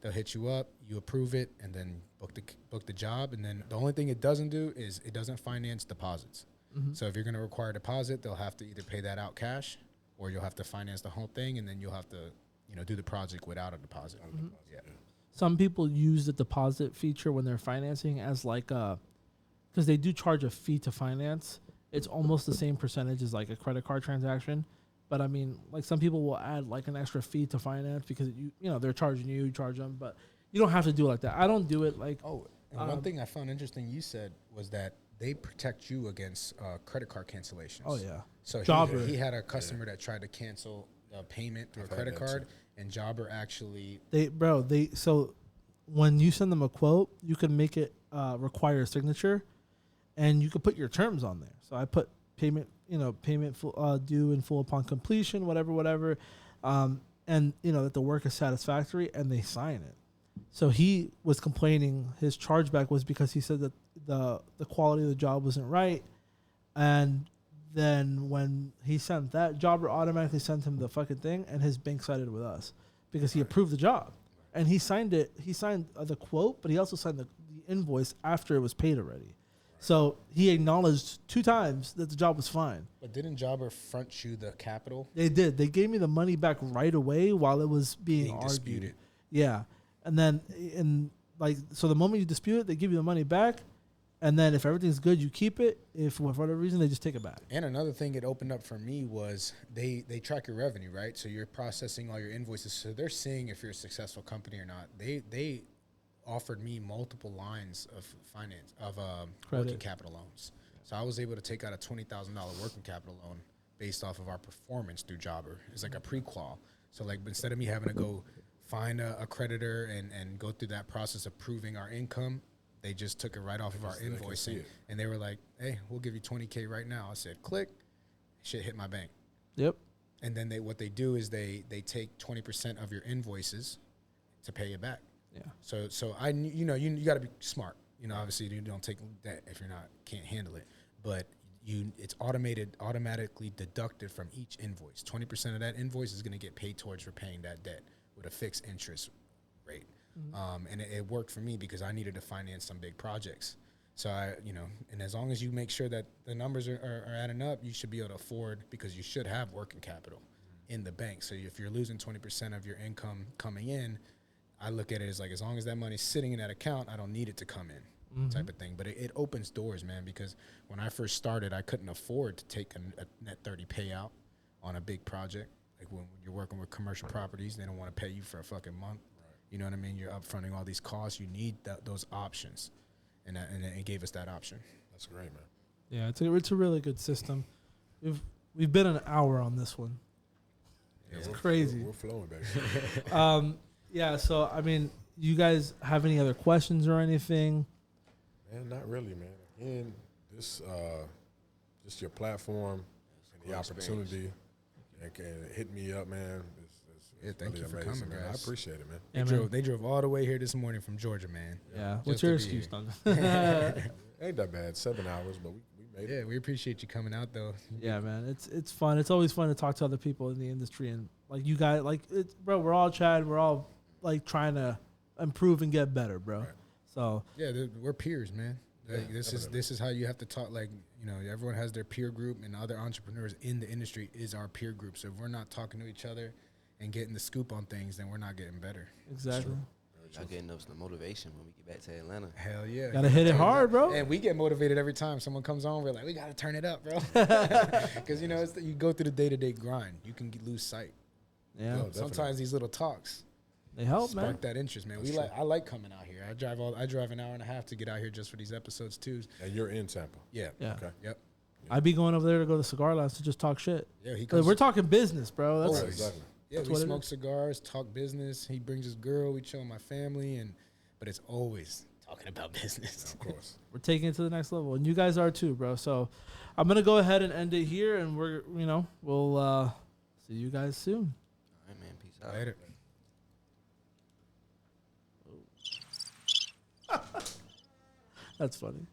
They'll hit you up, you approve it, and then book the job. And then the only thing it doesn't do is it doesn't finance deposits. So if you're going to require a deposit, they'll have to either pay that out cash, or you'll have to finance the whole thing, and then you'll have to do the project without a deposit. Yeah. Some people use the deposit feature when they're financing as like because they do charge a fee to finance. It's almost the same percentage as like a credit card transaction. But I mean, like some people will add like an extra fee to finance because they're charging you charge them, but you don't have to do it like that. I don't do it like. Oh, and one thing I found interesting you said was that they protect you against credit card cancellations. Oh yeah. So Jobber. he had a customer that tried to cancel a payment through a credit card, and Jobber actually So when you send them a quote, you can make it require a signature, and you can put your terms on there. So I put payment full, due in full upon completion, whatever, and that the work is satisfactory, and they sign it. So he was complaining his chargeback was because he said that the quality of the job wasn't right, and then when he sent that, Jobber automatically sent him the fucking thing, and his bank sided with us because he approved the job, and he signed it. He signed the quote, but he also signed the invoice after it was paid already. So he acknowledged 2 times that the job was fine. But didn't Jobber front you the capital? They did. They gave me the money back right away while it was being argued. Disputed. Yeah, and then so the moment you dispute it, they give you the money back, and then if everything's good, you keep it. If for whatever reason, they just take it back. And another thing it opened up for me was they track your revenue, right? So you're processing all your invoices, so they're seeing if you're a successful company or not. They offered me multiple lines of finance working capital loans. So I was able to take out a $20,000 working capital loan based off of our performance through Jobber. It's like a pre-qual. So like instead of me having to go find a creditor and go through that process of proving our income. They just took it right off of our invoicing, and they were like, "Hey, we'll give you $20K right now." I said, "Click," shit hit my bank. Yep. And then what they do is they take 20% of your invoices to pay you back. Yeah. So you got to be smart. Obviously you don't take debt if you're can't handle it, but it's automatically deducted from each invoice. 20% of that invoice is going to get paid towards repaying that debt with a fixed interest rate. And it worked for me because I needed to finance some big projects. So and as long as you make sure that the numbers are adding up, you should be able to afford, because you should have working capital in the bank. So if you're losing 20% of your income coming in, I look at it as like, as long as that money's sitting in that account, I don't need it to come in, type of thing. But it opens doors, man, because when I first started, I couldn't afford to take a net 30 payout on a big project. Like when you're working with commercial properties, they don't want to pay you for a fucking month. Right. You know what I mean? You're upfronting all these costs. You need those options. And it gave us that option. That's great, man. Yeah, it's a really good system. We've been an hour on this one. Yeah, it's crazy. We're flowing, baby. Yeah, so, I mean, you guys have any other questions or anything? Man, not really, man. Again, this just your platform and the opportunity. And hit me up, man. It's thank really you for amazing, coming, man. guys. I appreciate it, man. Yeah, They drove all the way here this morning from Georgia, man. Yeah. Just What's your to be excuse, here. Doug? Ain't that bad. 7 hours, but we made it. Yeah, we appreciate you coming out, though. Yeah, man. It's fun. It's always fun to talk to other people in the industry. And, like, you guys, like, bro, we're all chatting. We're all, like, trying to improve and get better, bro. Right. So. Yeah, we're peers, man. Like, Yeah, this is how you have to talk. Like, everyone has their peer group, and other entrepreneurs in the industry is our peer group. So if we're not talking to each other and getting the scoop on things, then we're not getting better. Exactly. Y'all getting us the motivation when we get back to Atlanta. Hell yeah. Gotta hit it hard, bro. And we get motivated every time someone comes on. We're like, we got to turn it up, bro. Because, you go through the day-to-day grind. You can lose sight. Yeah. Sometimes these little talks They help, man. spark that interest, man. I like coming out here. I drive an hour and a half to get out here just for these episodes, too. And you're in Tampa. Yeah. Yeah. Okay. Yep. I'd be going over there to go to the cigar lounge to just talk shit. Yeah, he 'Cause comes. we're talking business, bro. That's Always. Exactly. Yeah, That's we what it smoke is. cigars, talk business. He brings his girl. We chill with my family, but it's always talking about business. Of course. we're taking it to the next level, and you guys are too, bro. So I'm gonna go ahead and end it here, and we'll see you guys soon. All right, man. Peace out. Later. That's funny.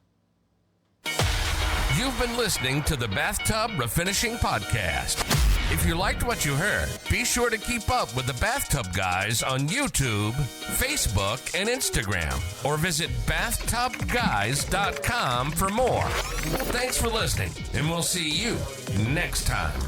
You've been listening to the Bathtub Refinishing Podcast. If you liked what you heard, be sure to keep up with the Bathtub Guys on YouTube, Facebook, and Instagram, or visit BathTubGuys.com for more. Thanks for listening, and we'll see you next time.